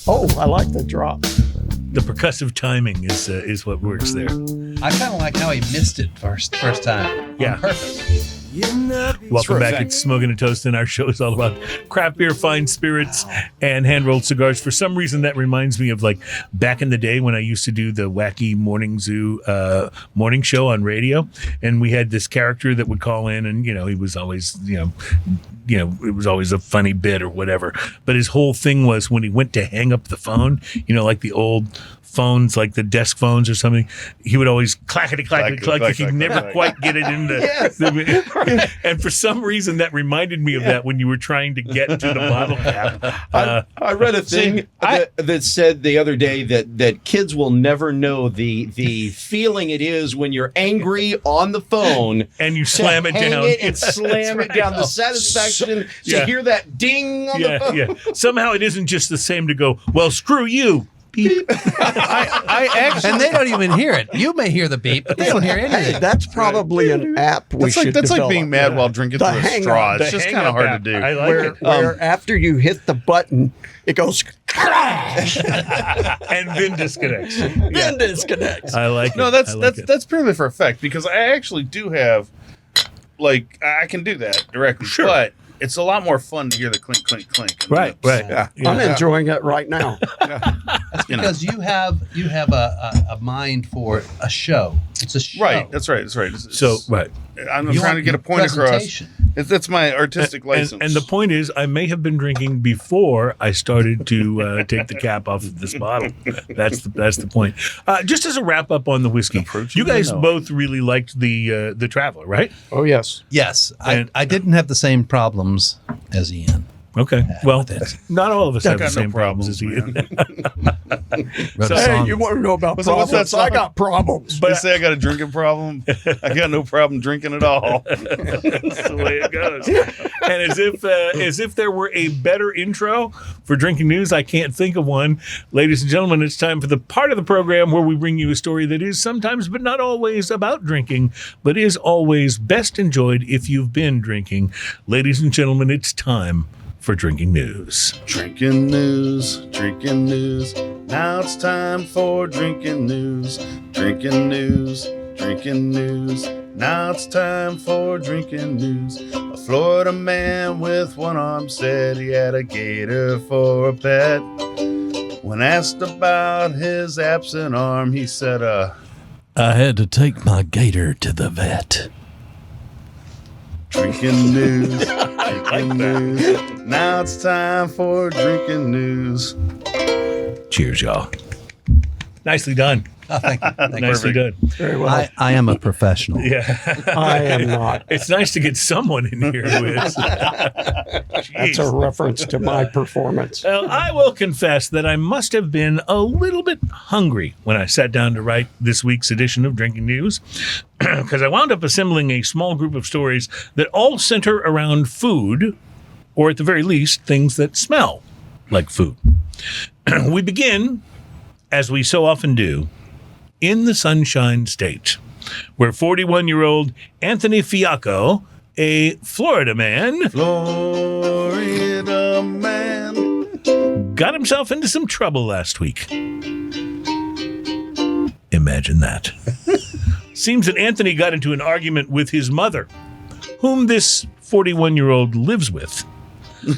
Oh, I like the drop. The percussive timing is what works there. I kind of like how he missed it first time. Yeah. On purpose. Welcome back. It's Smoking and Toasting. Our show is all about craft beer, fine spirits, and hand-rolled cigars. For some reason, that reminds me of like back in the day when I used to do the wacky morning zoo morning show on radio, and we had this character that would call in, and he was always it was always a funny bit or whatever. But his whole thing was when he went to hang up the phone, like the old phones, like the desk phones or something, he would always clackety clack. He'd never quite get it in the. And for some reason, that reminded me of that when you were trying to get to the bottle cap. I read a thing that said the other day that kids will never know the feeling it is when you're angry on the phone and you slam it hang down. it and slam it down. The satisfaction to hear that ding on the phone. Yeah. Somehow it isn't just the same to go, well, screw you. Beep. I actually And they don't even hear it. You may hear the beep, but they don't hear Hey, anything. that's probably an app we should that's like develop. being mad while drinking The through a hang straw. on. It's just kind of hard to do. I like Where, it. where after you hit the button, it goes And then disconnects. then disconnects. I like it. No, I like it. that's purely for effect because I actually do have, I can do that directly, Sure. but it's a lot more fun to hear the clink, clink, clink. Right. Yeah. I'm enjoying it right now. That's because you have a mind for a show. It's a show. Right. That's right. It's- So, right. I'm You trying want to get a point across. presentation. That's my artistic license. And the point is, I may have been drinking before I started to take the cap off of this bottle. That's the point. Just as a wrap up on the whiskey, Approaching you guys the nose. both really liked the Traveler, right? Oh, yes. Yes, And- I didn't have the same problems as Ian. Okay. Well, not all of us have the got no same problems as you. Wrote a Hey, song. you want to know about What's that problems? song? I got problems. They say I got a drinking problem. I got no problem drinking at all. That's the way it goes. And as if there were a better intro for drinking news, I can't think of one. Ladies and gentlemen, it's time for the part of the program where we bring you a story that is sometimes, but not always, about drinking, but is always best enjoyed if you've been drinking. Ladies and gentlemen, it's time for drinking news. Drinking news, drinking news. Now it's time for drinking news, drinking news, drinking news. Now it's time for drinking news. A Florida man with one arm said he had a gator for a pet. When asked about his absent arm, he said, I had to take my gator to the vet. Drinking news. Drinking news. Now it's time for drinking news. Cheers, y'all. Nicely done. Oh, thank you. Thank you. Nicely done. Very well. I am a professional. Yeah. I am not. It's nice to get someone in here who is. That's a reference to my performance. Well, I will confess that I must have been a little bit hungry when I sat down to write this week's edition of Drinking News, because I wound up assembling a small group of stories that all center around food, or at the very least, things that smell like food. We begin, as we so often do, in the Sunshine State, where 41-year-old Anthony Fiacco, a Florida man, got himself into some trouble last week. Imagine that. Seems that Anthony got into an argument with his mother, whom this 41-year-old lives with,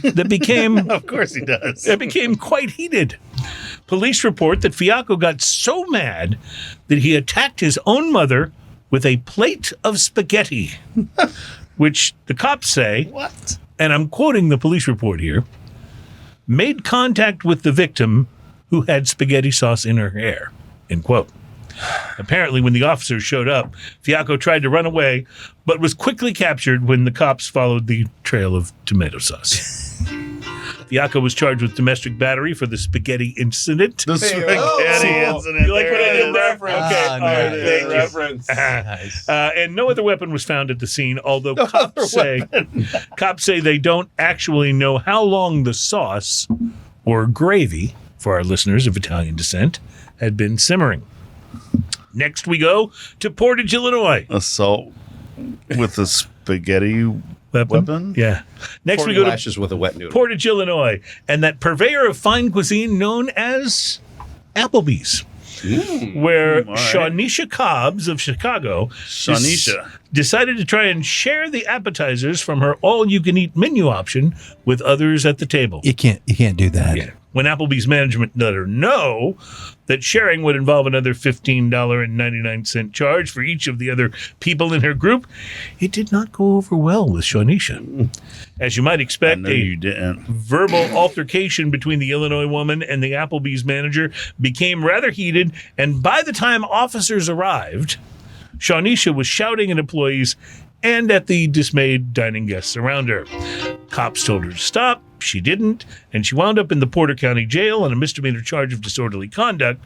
that became... Of course he does. It became quite heated. Police report that Fiacco got so mad that he attacked his own mother with a plate of spaghetti, which the cops say, What? and I'm quoting the police report here, made contact with the victim who had spaghetti sauce in her hair, end quote. Apparently, when the officers showed up, Fiacco tried to run away, but was quickly captured when the cops followed the trail of tomato sauce. Fiacco was charged with domestic battery for the spaghetti incident. The spaghetti incident. You like what I did there? Reference. Okay, all right, nice. thank you. Reference. Nice. And no other weapon was found at the scene, although cops say they don't actually know how long the sauce, or gravy, for our listeners of Italian descent, had been simmering. Next we go to Portage, Illinois. Assault with a spaghetti weapon? Yeah. Next we Forty go to lashes with a wet noodle. Portage, Illinois, and that purveyor of fine cuisine known as Applebee's, where all right. Shawnisha Cobbs of Chicago Shawnisha. decided to try and share the appetizers from her all-you-can-eat menu option with others at the table. You can't do that. Yeah. When Applebee's management let her know that sharing would involve another $15.99 charge for each of the other people in her group, it did not go over well with Shawnisha. As you might I expect, know a you didn't. verbal altercation between the Illinois woman and the Applebee's manager became rather heated, and by the time officers arrived, Shawnisha was shouting at employees and at the dismayed dining guests around her. Cops told her to stop. She didn't, and she wound up in the Porter County Jail on a misdemeanor charge of disorderly conduct,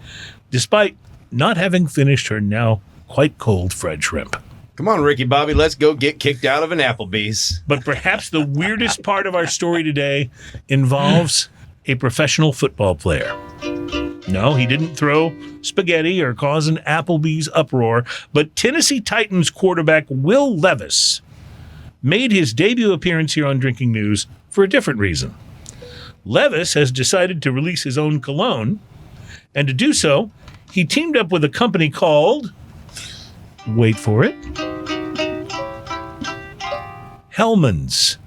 despite not having finished her now quite cold fried shrimp. Come on, Ricky Bobby, let's go get kicked out of an Applebee's. But perhaps the weirdest part of our story today involves a professional football player. No, he didn't throw spaghetti or cause an Applebee's uproar, but Tennessee Titans quarterback Will Levis made his debut appearance here on Drinking News for a different reason. Levis has decided to release his own cologne, and to do so, he teamed up with a company called, wait for it, Hellman's.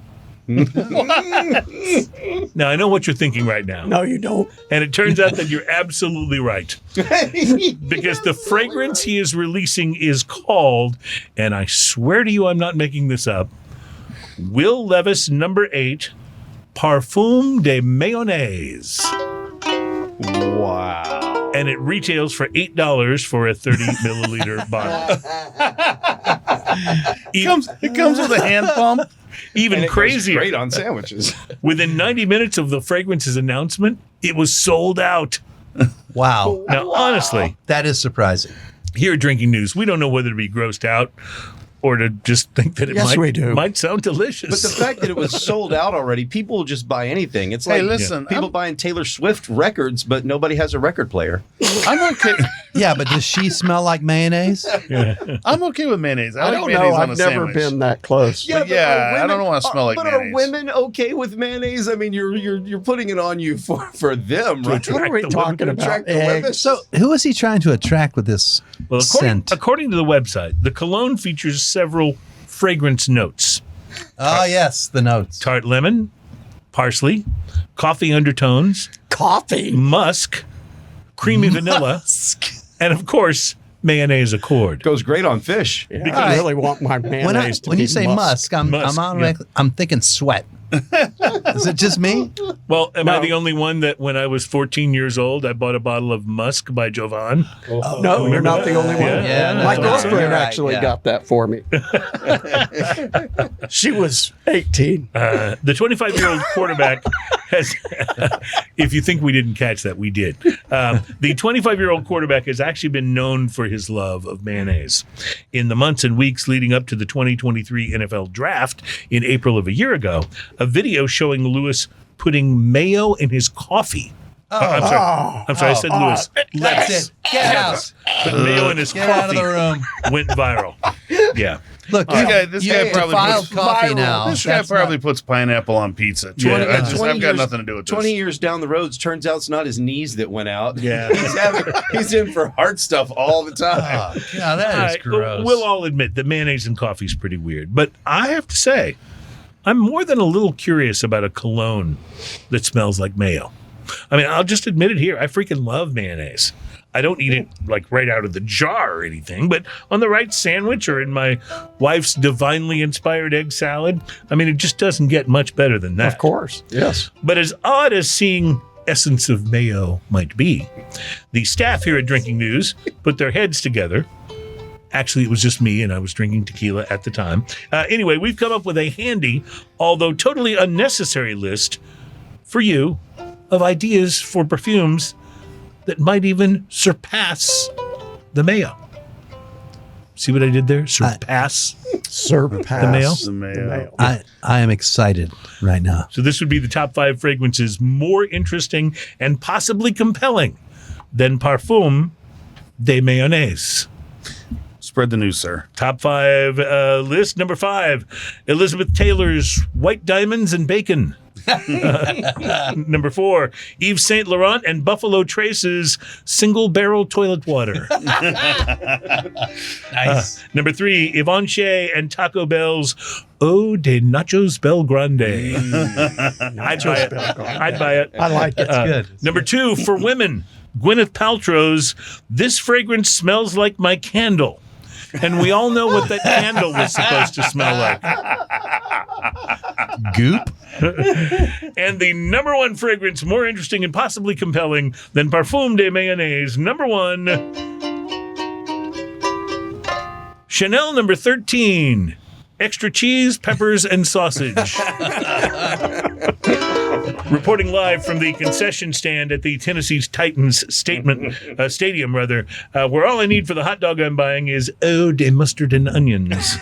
Now, I know what you're thinking right now. No, you don't. And it turns out that you're absolutely right. Because the fragrance he is releasing is called, and I swear to you I'm not making this up, Will Levis No. 8 Parfum de Mayonnaise. Wow. And it retails for $8 for a 30 milliliter bottle. It comes with a hand pump. Even And it goes crazier. great on sandwiches. Within 90 minutes of the fragrance's announcement, it was sold out. Wow. Now, honestly, That is surprising. here at Drinking News, we don't know whether to be grossed out or to just think that it Yes, we do. might sound delicious. But the fact that it was sold out already, people will just buy anything. It's Hey, like listen, people buying Taylor Swift records, but nobody has a record player. I'm okay. Yeah, but does she smell like mayonnaise? I'm okay with mayonnaise. I I like don't mayonnaise know. on I've a never sandwich. been that close. But yeah, I don't want to smell like but mayonnaise. are women okay with mayonnaise? I mean, you're putting it on you for them, right? What are we attract the talking women, about? attract the women. Eggs? So, who is he trying to attract with this Well, scent? according to the website, the cologne features several fragrance notes: Oh, yes, the notes. tart lemon, parsley, coffee undertones, Coffee. musk, creamy vanilla, and of course, mayonnaise accord. Goes great on fish. Yeah, I really want my mayonnaise to When be you say musk, I'm Musk, automatically, I'm thinking sweat. Is it just me? Well, am I No. the only one that when I was 14 years old, I bought a bottle of musk by Jovan? No, you're not the only one. Yeah, My no, girlfriend you're right, actually yeah. got that for me. She was 18. The 25-year-old quarterback has, if you think we didn't catch that, we did. The 25-year-old quarterback has actually been known for his love of mayonnaise. In the months and weeks leading up to the 2023 NFL draft in April of a year ago, a video showing Lewis putting mayo in his coffee. I'm sorry, I said Lewis. That's Lettuce. it. Get out. Put mayo in his Get out of coffee. the room. Went viral. Yeah. Look, This you guy have probably defiled puts coffee now. This guy That's probably not- puts pineapple on pizza. Yeah. I've got nothing to do with this. 20 years down the road, turns out it's not his knees that went out. Yeah. he's in for heart stuff all the time. Oh, God, that is All right, gross. we'll all admit that mayonnaise and coffee is pretty weird, but I have to say, I'm more than a little curious about a cologne that smells like mayo. I mean, I'll just admit it here. I freaking love mayonnaise. I don't eat it like right out of the jar or anything, but on the right sandwich or in my wife's divinely inspired egg salad, I mean, it just doesn't get much better than that. Of course. Yes. But as odd as seeing essence of mayo might be, the staff here at Drinking News put their heads together. Actually, it was just me, and I was drinking tequila at the time. Anyway, we've come up with a handy, although totally unnecessary list for you of ideas for perfumes that might even surpass the mayo. See what I did there? Surpass. Surpass The mayo? The mayo. I am excited right now. So this would be the top 5 fragrances more interesting and possibly compelling than Parfum de Mayonnaise. Spread the news, sir. Top 5 list. Number 5, Elizabeth Taylor's White Diamonds and Bacon. Number 4, Yves Saint Laurent and Buffalo Trace's Single Barrel Toilet Water. Nice. Number 3, Givenchy and Taco Bell's Eau de Nachos Bel Grande. I'd buy it. I'd buy it. I like it. Good. Number 2, for women, Gwyneth Paltrow's This Fragrance Smells Like My Candle. And we all know what that candle was supposed to smell like. Goop. And the number 1 fragrance more interesting and possibly compelling than Parfum de Mayonnaise. Number 1, Chanel number 13. Extra cheese, peppers, and sausage. Reporting live from the concession stand at the Tennessee's Titans stadium, where all I need for the hot dog I'm buying is eau de mustard and onions.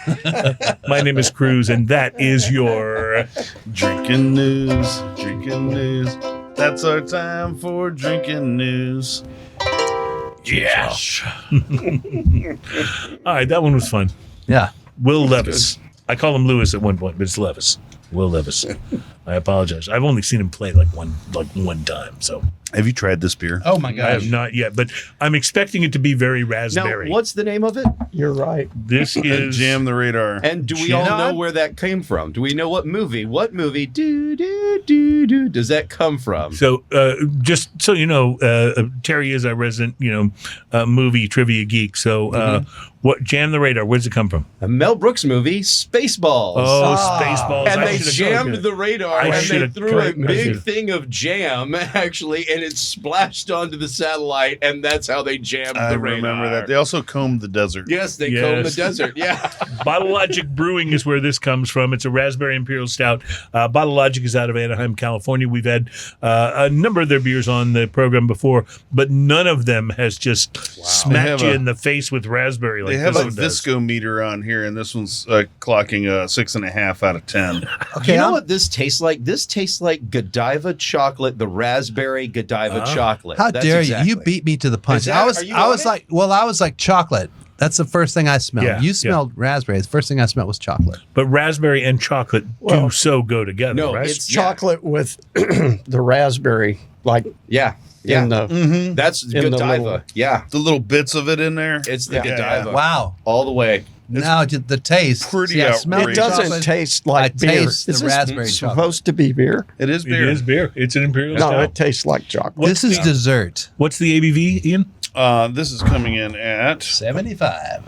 My name is Cruz, and that is your Drinking news. Drinking news. That's our time for drinking news. Yes. All right, that one was fun. Yeah. Will Levis. I call him Lewis at one point, but it's Levis. Will Levis. I apologize. I've only seen him play like one time, so Have you tried this beer? Oh my I have gosh. not yet. But I'm expecting it to be very Now, raspberry. what's the name of it? You're right. This is Jam the radar. And do we all know where that came from? Do we know what movie? What movie does that come from? So, just so you know, Terry is our resident, movie trivia geek. So, what Jam the Radar? Where does it come from? A Mel Brooks movie, Spaceballs. Oh, Spaceballs! And I they should've jammed gone. the radar I and they should've- threw a correct, I big should've. thing of jam, actually, and it splashed onto the satellite, and that's how they jammed I the radar. remember that. They also combed the desert. Yes, they Yes. combed the desert. Yeah. Bottle Logic Brewing is where this comes from. It's a raspberry imperial stout. Bottle Logic is out of Anaheim, California. We've had a number of their beers on the program before, but none of them has just smacked They you have in the face with raspberry like They have this a one does. visco meter on here, and this one's clocking a 6.5 out of 10. Okay. You know I'm- what this tastes tastes like Godiva chocolate, the raspberry Godiva chocolate. How That's dare exactly. you? You beat me to the punch. Is that- are you on it? I was like chocolate. That's the first thing I smelled. Yeah, You smelled raspberry. The first thing I smelled was chocolate. But raspberry and chocolate do so go together, No, right? it's Chocolate with the raspberry, like Yeah. in the That's in the Godiva. little- Yeah. The little bits of it in there. It's the Yeah. Godiva. Wow. All the way. Now the taste. pretty I smell outrageous. it doesn't chocolate. taste like I beer. taste the Is this raspberry chocolate. supposed to be beer? It is It beer. is beer. It's an Imperial No, Stout. it tastes like chocolate. This is dessert. What's the ABV, Ian? This is coming in at 75.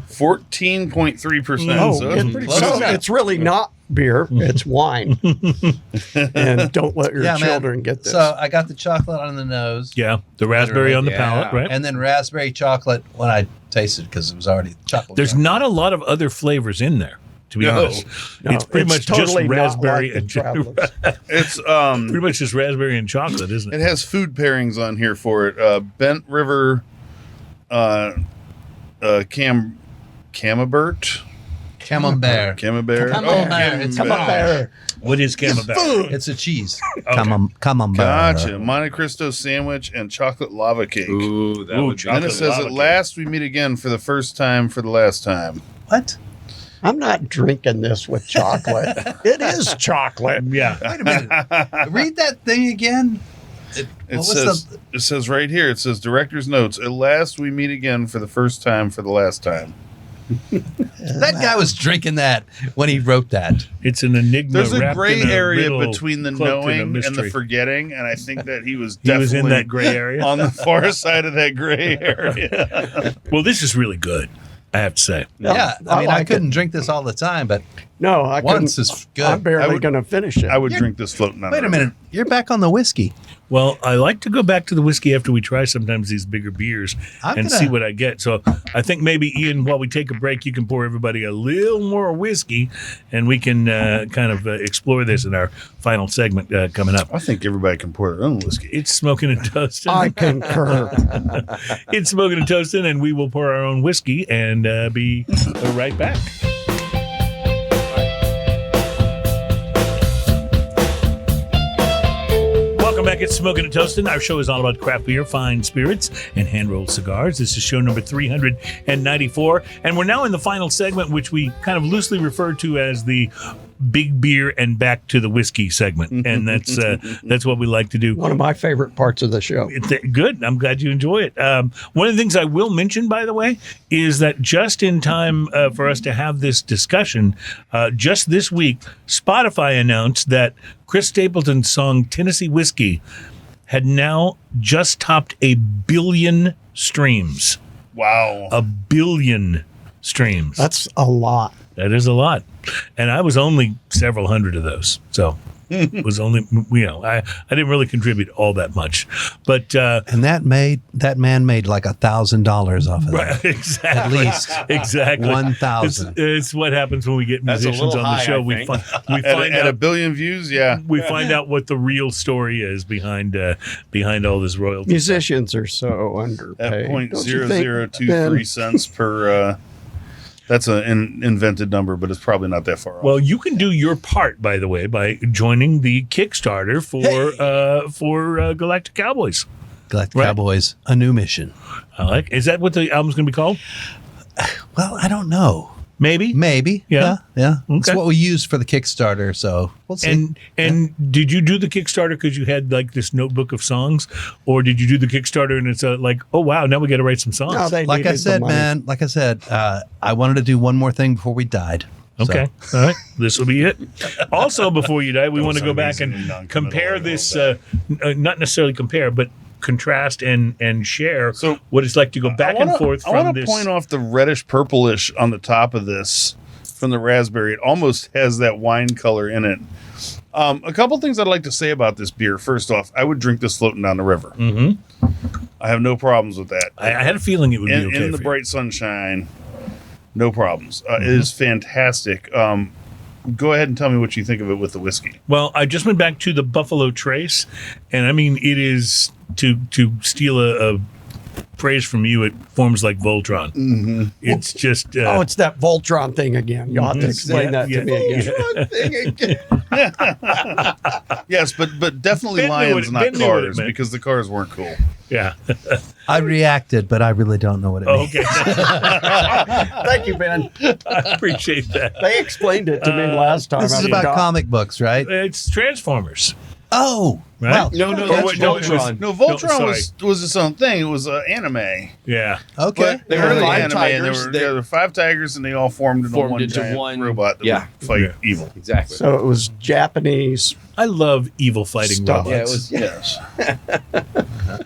14.3%. Oh, so it's, pretty close so enough. it's really not beer; it's wine. And don't let your children get this. So I got the chocolate on the nose. Yeah, the raspberry on the Yeah. palate, right? And then raspberry chocolate when I tasted because it was already chocolate. There's not a lot of other flavors in there, to be No. honest. No, it's pretty much totally just not raspberry like the and Travelers. It's pretty much just raspberry and chocolate, isn't it it? has food pairings on here for it. Bent River Camembert. Camembert. Camembert. Camembert. It's Camembert. What is camembert? It's a cheese. Okay. Camembert. Gotcha. Monte Cristo sandwich and chocolate lava cake. Ooh, that Ooh, would be And then it chocolate says, lava at cake. last we meet again for the first time for the last time. What? I'm not drinking this with chocolate. It is chocolate. Yeah. Wait a minute. Read that thing again. It says right here, it says director's notes. At last we meet again for the first time for the last time. That guy was drinking that when he wrote that. It's an enigma. There's a wrapped gray in a area riddle, between the cloaked in a knowing and the mystery. forgetting, and I think that he was He definitely was in that gray area. on the far side of that gray area. Well, this is really good, I have to say. Yeah. I mean, I like couldn't drink this all the time, but No, I once couldn't. is good. I'm barely I would- going to finish it. I would drink this floating on Wait the a minute. You're back on the whiskey. Well, I like to go back to the whiskey after we try sometimes these bigger beers I'm and gonna- see what I get. So I think maybe, Ian, while we take a break, you can pour everybody a little more whiskey and we can kind of explore this in our final segment coming up. I think everybody can pour their own whiskey. It's Smoking and Toasting. I concur. It's Smoking and Toasting, and we will pour our own whiskey and be right back. Welcome back. It's Smoking and Toasting. Our show is all about craft beer, fine spirits, and hand-rolled cigars. This is show number 394, and we're now in the final segment, which we kind of loosely refer to as the big beer and back to the whiskey segment, and that's what we like to do. One of my favorite parts of the show. Good. I'm glad you enjoy it. One of the things I will mention, by the way, is that just in time for us to have this discussion, just this week, Spotify announced that Chris Stapleton's song Tennessee Whiskey had now just topped 1 billion streams. Wow. 1 billion streams. That's a lot. That is a lot. And I was only several hundred of those. So it was only, I didn't really contribute all that much. But And that man made like $1,000 off of that. right, exactly. At least exactly 1,000. It's what happens when we get That's a musicians little on the high, show. I We think. find At out 1 billion views, yeah. we find out what the real story is behind all this royalty. Musicians are so At underpaid. point Don't you zero think, zero two Ben? 3 cents per. That's an invented number, but it's probably not that far off. Well, you can do your part, by the way, by joining the Kickstarter for Galactic Cowboys. Galactic Right. Cowboys, a new mission. I like. Is that what the album's going to be called? Well, I don't know. Maybe. Maybe. Yeah. Yeah. It's Okay. what we used for the Kickstarter, so we'll see. And did you do the Kickstarter because you had like this notebook of songs, or did you do the Kickstarter and it's like, oh wow, now we got to write some songs? No, they like I needed the said, money. man, I wanted to do one more thing before we died. Okay. So, All right. This will be it. Also, before you die, we want to go sound back easy and and non-committal, compare I know this, that. not necessarily compare, but contrast and share So, what it's like to go back and forth I from want to this. point off the reddish purplish on the top of this from the raspberry. It almost has that wine color in it. A couple things I'd like to say about this beer. First off, I would drink this floating down the river. Mm-hmm. I have no problems with that. I had a feeling it would be in, okay in the for you. bright sunshine, no problems. It is fantastic. Go ahead and tell me what you think of it with the whiskey. Well, I just went back to the Buffalo Trace, and I mean, it is to steal a praise from you, it forms like Voltron. Mm-hmm. It's just it's that Voltron thing again. You'll have to explain that to me again. Yes, but definitely Ben knew lions, what- not Ben knew what it cars, meant. because the cars weren't cool. yeah. I reacted, but I really don't know what it means. Okay, Thank you, Ben. I appreciate that. They explained it to me last time. This I is about forgot. comic books, right? It's Transformers. Oh, Right? well, No, Or that's what- no, it was- Voltron. No, Voltron sorry. was its own thing. It was anime. Yeah. okay. They Early were five anime, and tigers. there were 5 tigers, and they all formed into one giant robot that yeah. would fight Yeah. evil. Exactly. So it was Japanese. I love evil fighting Stuff. robots. Yeah, it was. Yes.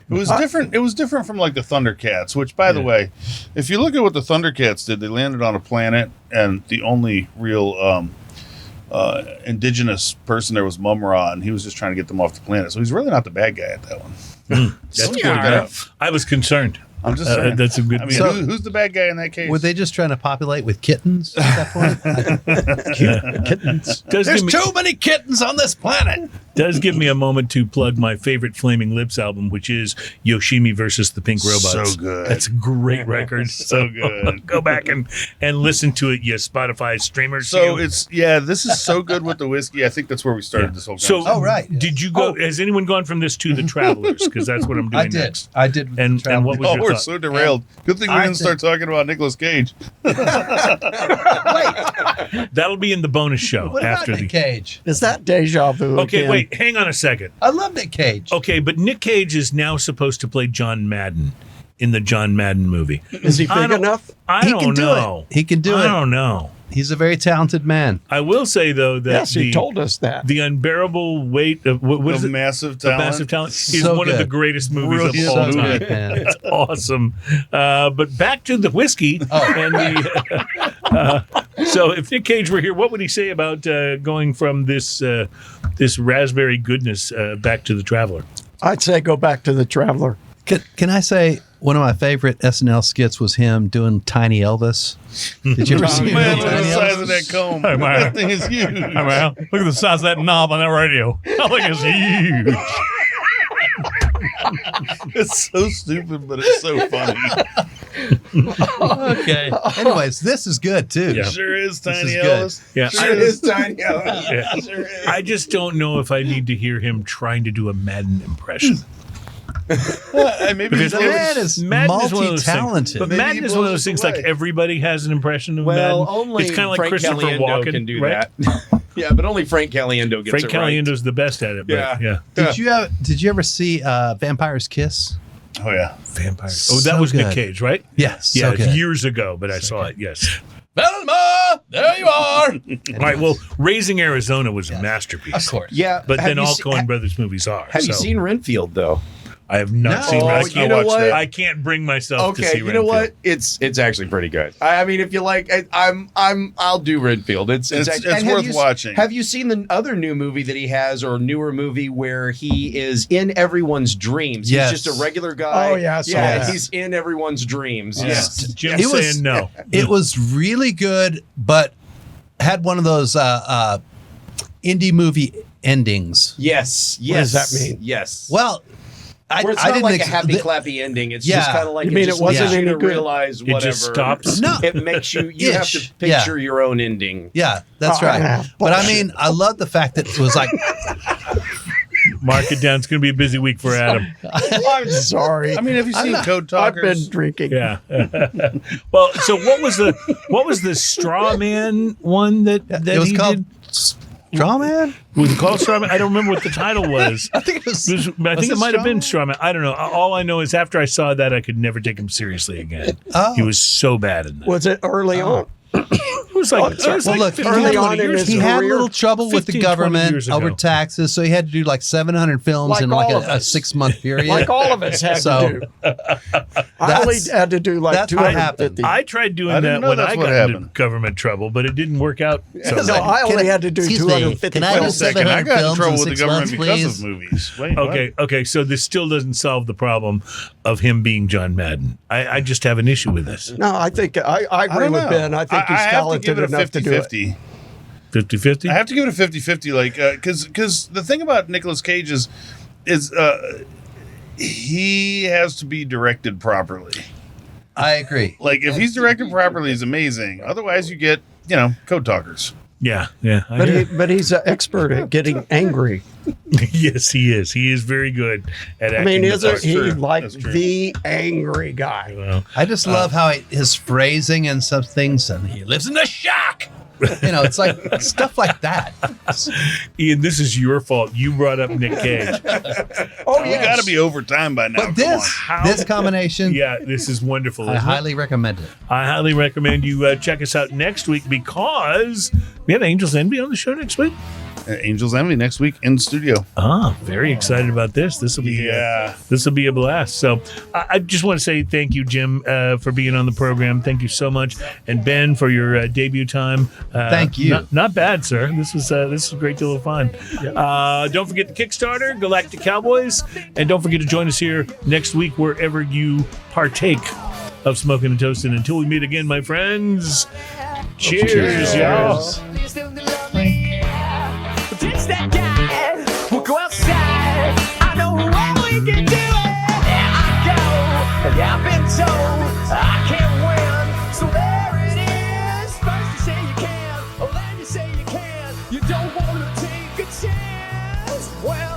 It was different. It was different from like the Thundercats, which, by the way, if you look at what the Thundercats did, they landed on a planet, and the only real indigenous person there was Mum-Ra, and he was just trying to get them off the planet. So he's really not the bad guy at that one. That's Look good. it up. I was concerned. I'm just saying. That's a good. I mean, So- who's the bad guy in that case? Were they just trying to populate with kittens at that point? Kittens. does give me, many kittens on this planet. does give me a moment to plug my favorite Flaming Lips album, which is Yoshimi versus the Pink Robots. So good. That's a great record. So good. Go back and listen to it, you Spotify streamers. So you. this is so good with the whiskey. I think that's where we started this whole So, conversation. Oh, right. Did you go? Has anyone gone from this to the Travelers? Because that's what I'm doing I did. next. I did. with And- the travel. and what was Oh, your we're thought? so derailed. Good thing we I didn't start talking about Nicolas Cage. That'll be in the bonus show What about after Nick the. Cage? Is that deja vu? Okay, again? wait. Hang on a second. I love Nick Cage. Okay, but Nick Cage is now supposed to play John Madden in the John Madden movie. Is he I big don't- enough? I He don't can do know. it. He can do I it. don't know. He's a very talented man. I will say though that Yes, he told us that. the unbearable weight of what is Of it? massive Of talent. Massive Talent is So one of the good. greatest movies Brilliant. of all So time. good, man. It's awesome. But back to the whiskey and the. So if Nick Cage were here, what would he say about going from this raspberry goodness back to the Traveler? I'd say go back to the Traveler. Can I say one of my favorite SNL skits was him doing Tiny Elvis? Did you ever see Man, him look doing at the Tiny size Elvis? of that comb. Hey, man. That thing is huge. Look at the size of that knob on that radio. I think it's huge. It's so stupid, but it's so funny. Okay. Anyways, this is good too. Yeah. Sure is, Tiny is good. Elvis. Yeah. Sure is. tiny. Yeah. I just don't know if I need to hear him trying to do a Madden impression. Maybe Because he's The man is Madden is one of those things- multi-talented. But Maybe Madden he is one of blows those us things like away. everybody has an impression of Well, Madden. only It's kind of like Frank Christopher Caliendo Walken can do right? that. Yeah, but only Frank Caliendo gets Frank it right. Caliendo's the best at it. But Yeah. yeah. Did you ever see Vampire's Kiss? Oh, yeah. Vampires. Oh, that So was Nick good. Cage, right? Yes. Yeah, so good. years ago, but I saw it. Yes. Velma, there you are. All right. Well, Raising Arizona was a masterpiece. Of course. Yeah, But have then you all se- Coen Brothers movies are. Have you so seen Renfield though? I have not No. seen. Oh, I you can't know watch what? that. I can't bring myself to Okay, see. you know Renfield. what? It's actually pretty good. I mean, if you like, I'll do Renfield. It's It's and have worth you- watching. Have you seen the other new movie that he has, or newer movie where he is in everyone's dreams? Yes. He's just a regular guy. Oh, yeah, I saw yeah. that. He's in everyone's dreams. Yes. Jim's It was- saying no. It was really good, but had one of those indie movie endings. Yes. What does that mean? Yes. Well, Where it's I not didn't like a ex- happy the- clappy ending. It's Yeah. just kind of like You mean it just wasn't leads you any to good? realize It whatever. just stops. No. It makes you have Ish. to picture your own ending. Yeah, that's Oh, right. yeah, But I bullshit. mean, I love the fact that it was like, Mark it down. It's going to be a busy week for Adam. I'm sorry. I mean, have you seen Code I've Talkers? been drinking. Yeah. Well, so what was the straw man one that it was he called did? Straw Man? Was it called Straw Man? I don't remember what the title was. I think it was. I think it might have been Straw Man. I don't know. All I know is after I saw that, I could never take him seriously again. Oh. He was so bad in that. Was it early on? It was like, it was Well, like look, 15, early 20 on in years his He ago. had a career, little trouble with the 15, 20 government years ago. over taxes, so he had to do like 700 films Like in like all of a us. 6-month period. Like all of us had So, to do. I only that's- had to do like that's what happened. 250. I tried doing I didn't that know when that's I what got into happened. government trouble, but it didn't work out. So No, I only had to do Excuse me, 250 can I Wait a just films. second. I 700 got in films trouble in with the 6 government months, because please? of movies. Wait, what? Okay. So this still doesn't solve the problem of him being John Madden. I just have an issue with this. No, I think I I agree don't with know. Ben. I think he's have to talented give it a enough to do it. 50-50. 50-50? I have to give it a 50-50, like, because the thing about Nicolas Cage is he has to be directed properly. I agree. Like, if he's directed properly, he's amazing. Otherwise, you get, code talkers. Yeah. But he's an expert at getting angry. Yes, he is. He is very good at acting. I mean, isn't That's he true. like That's true. the angry guy? Well, I just love how his phrasing and some things, and he lives in the shack. It's like stuff like that. Ian, this is your fault. You brought up Nick Cage. Oh, We yeah. got to be over time by now. But this combination, Yeah, this is wonderful. I isn't it? highly recommend it. I highly recommend you check us out next week because we have Angels Envy on the show next week. Angels Envy next week in studio. Very excited about this. This will be this will be a blast. So I just want to say thank you, Jim, for being on the program. Thank you so much, and Ben for your debut time. Thank you. Not bad, sir. This was a great deal of fun. Don't forget the Kickstarter, Galactic Cowboys, and don't forget to join us here next week wherever you partake of smoking and toasting. Until we meet again, my friends. Cheers, y'all. Ditch that guy, we'll go outside. I know where we can do it. Yeah, I go. Yeah, I've been told I can't win. So there it is. First you say you can, then you say you can't. You don't want to take a chance. Well,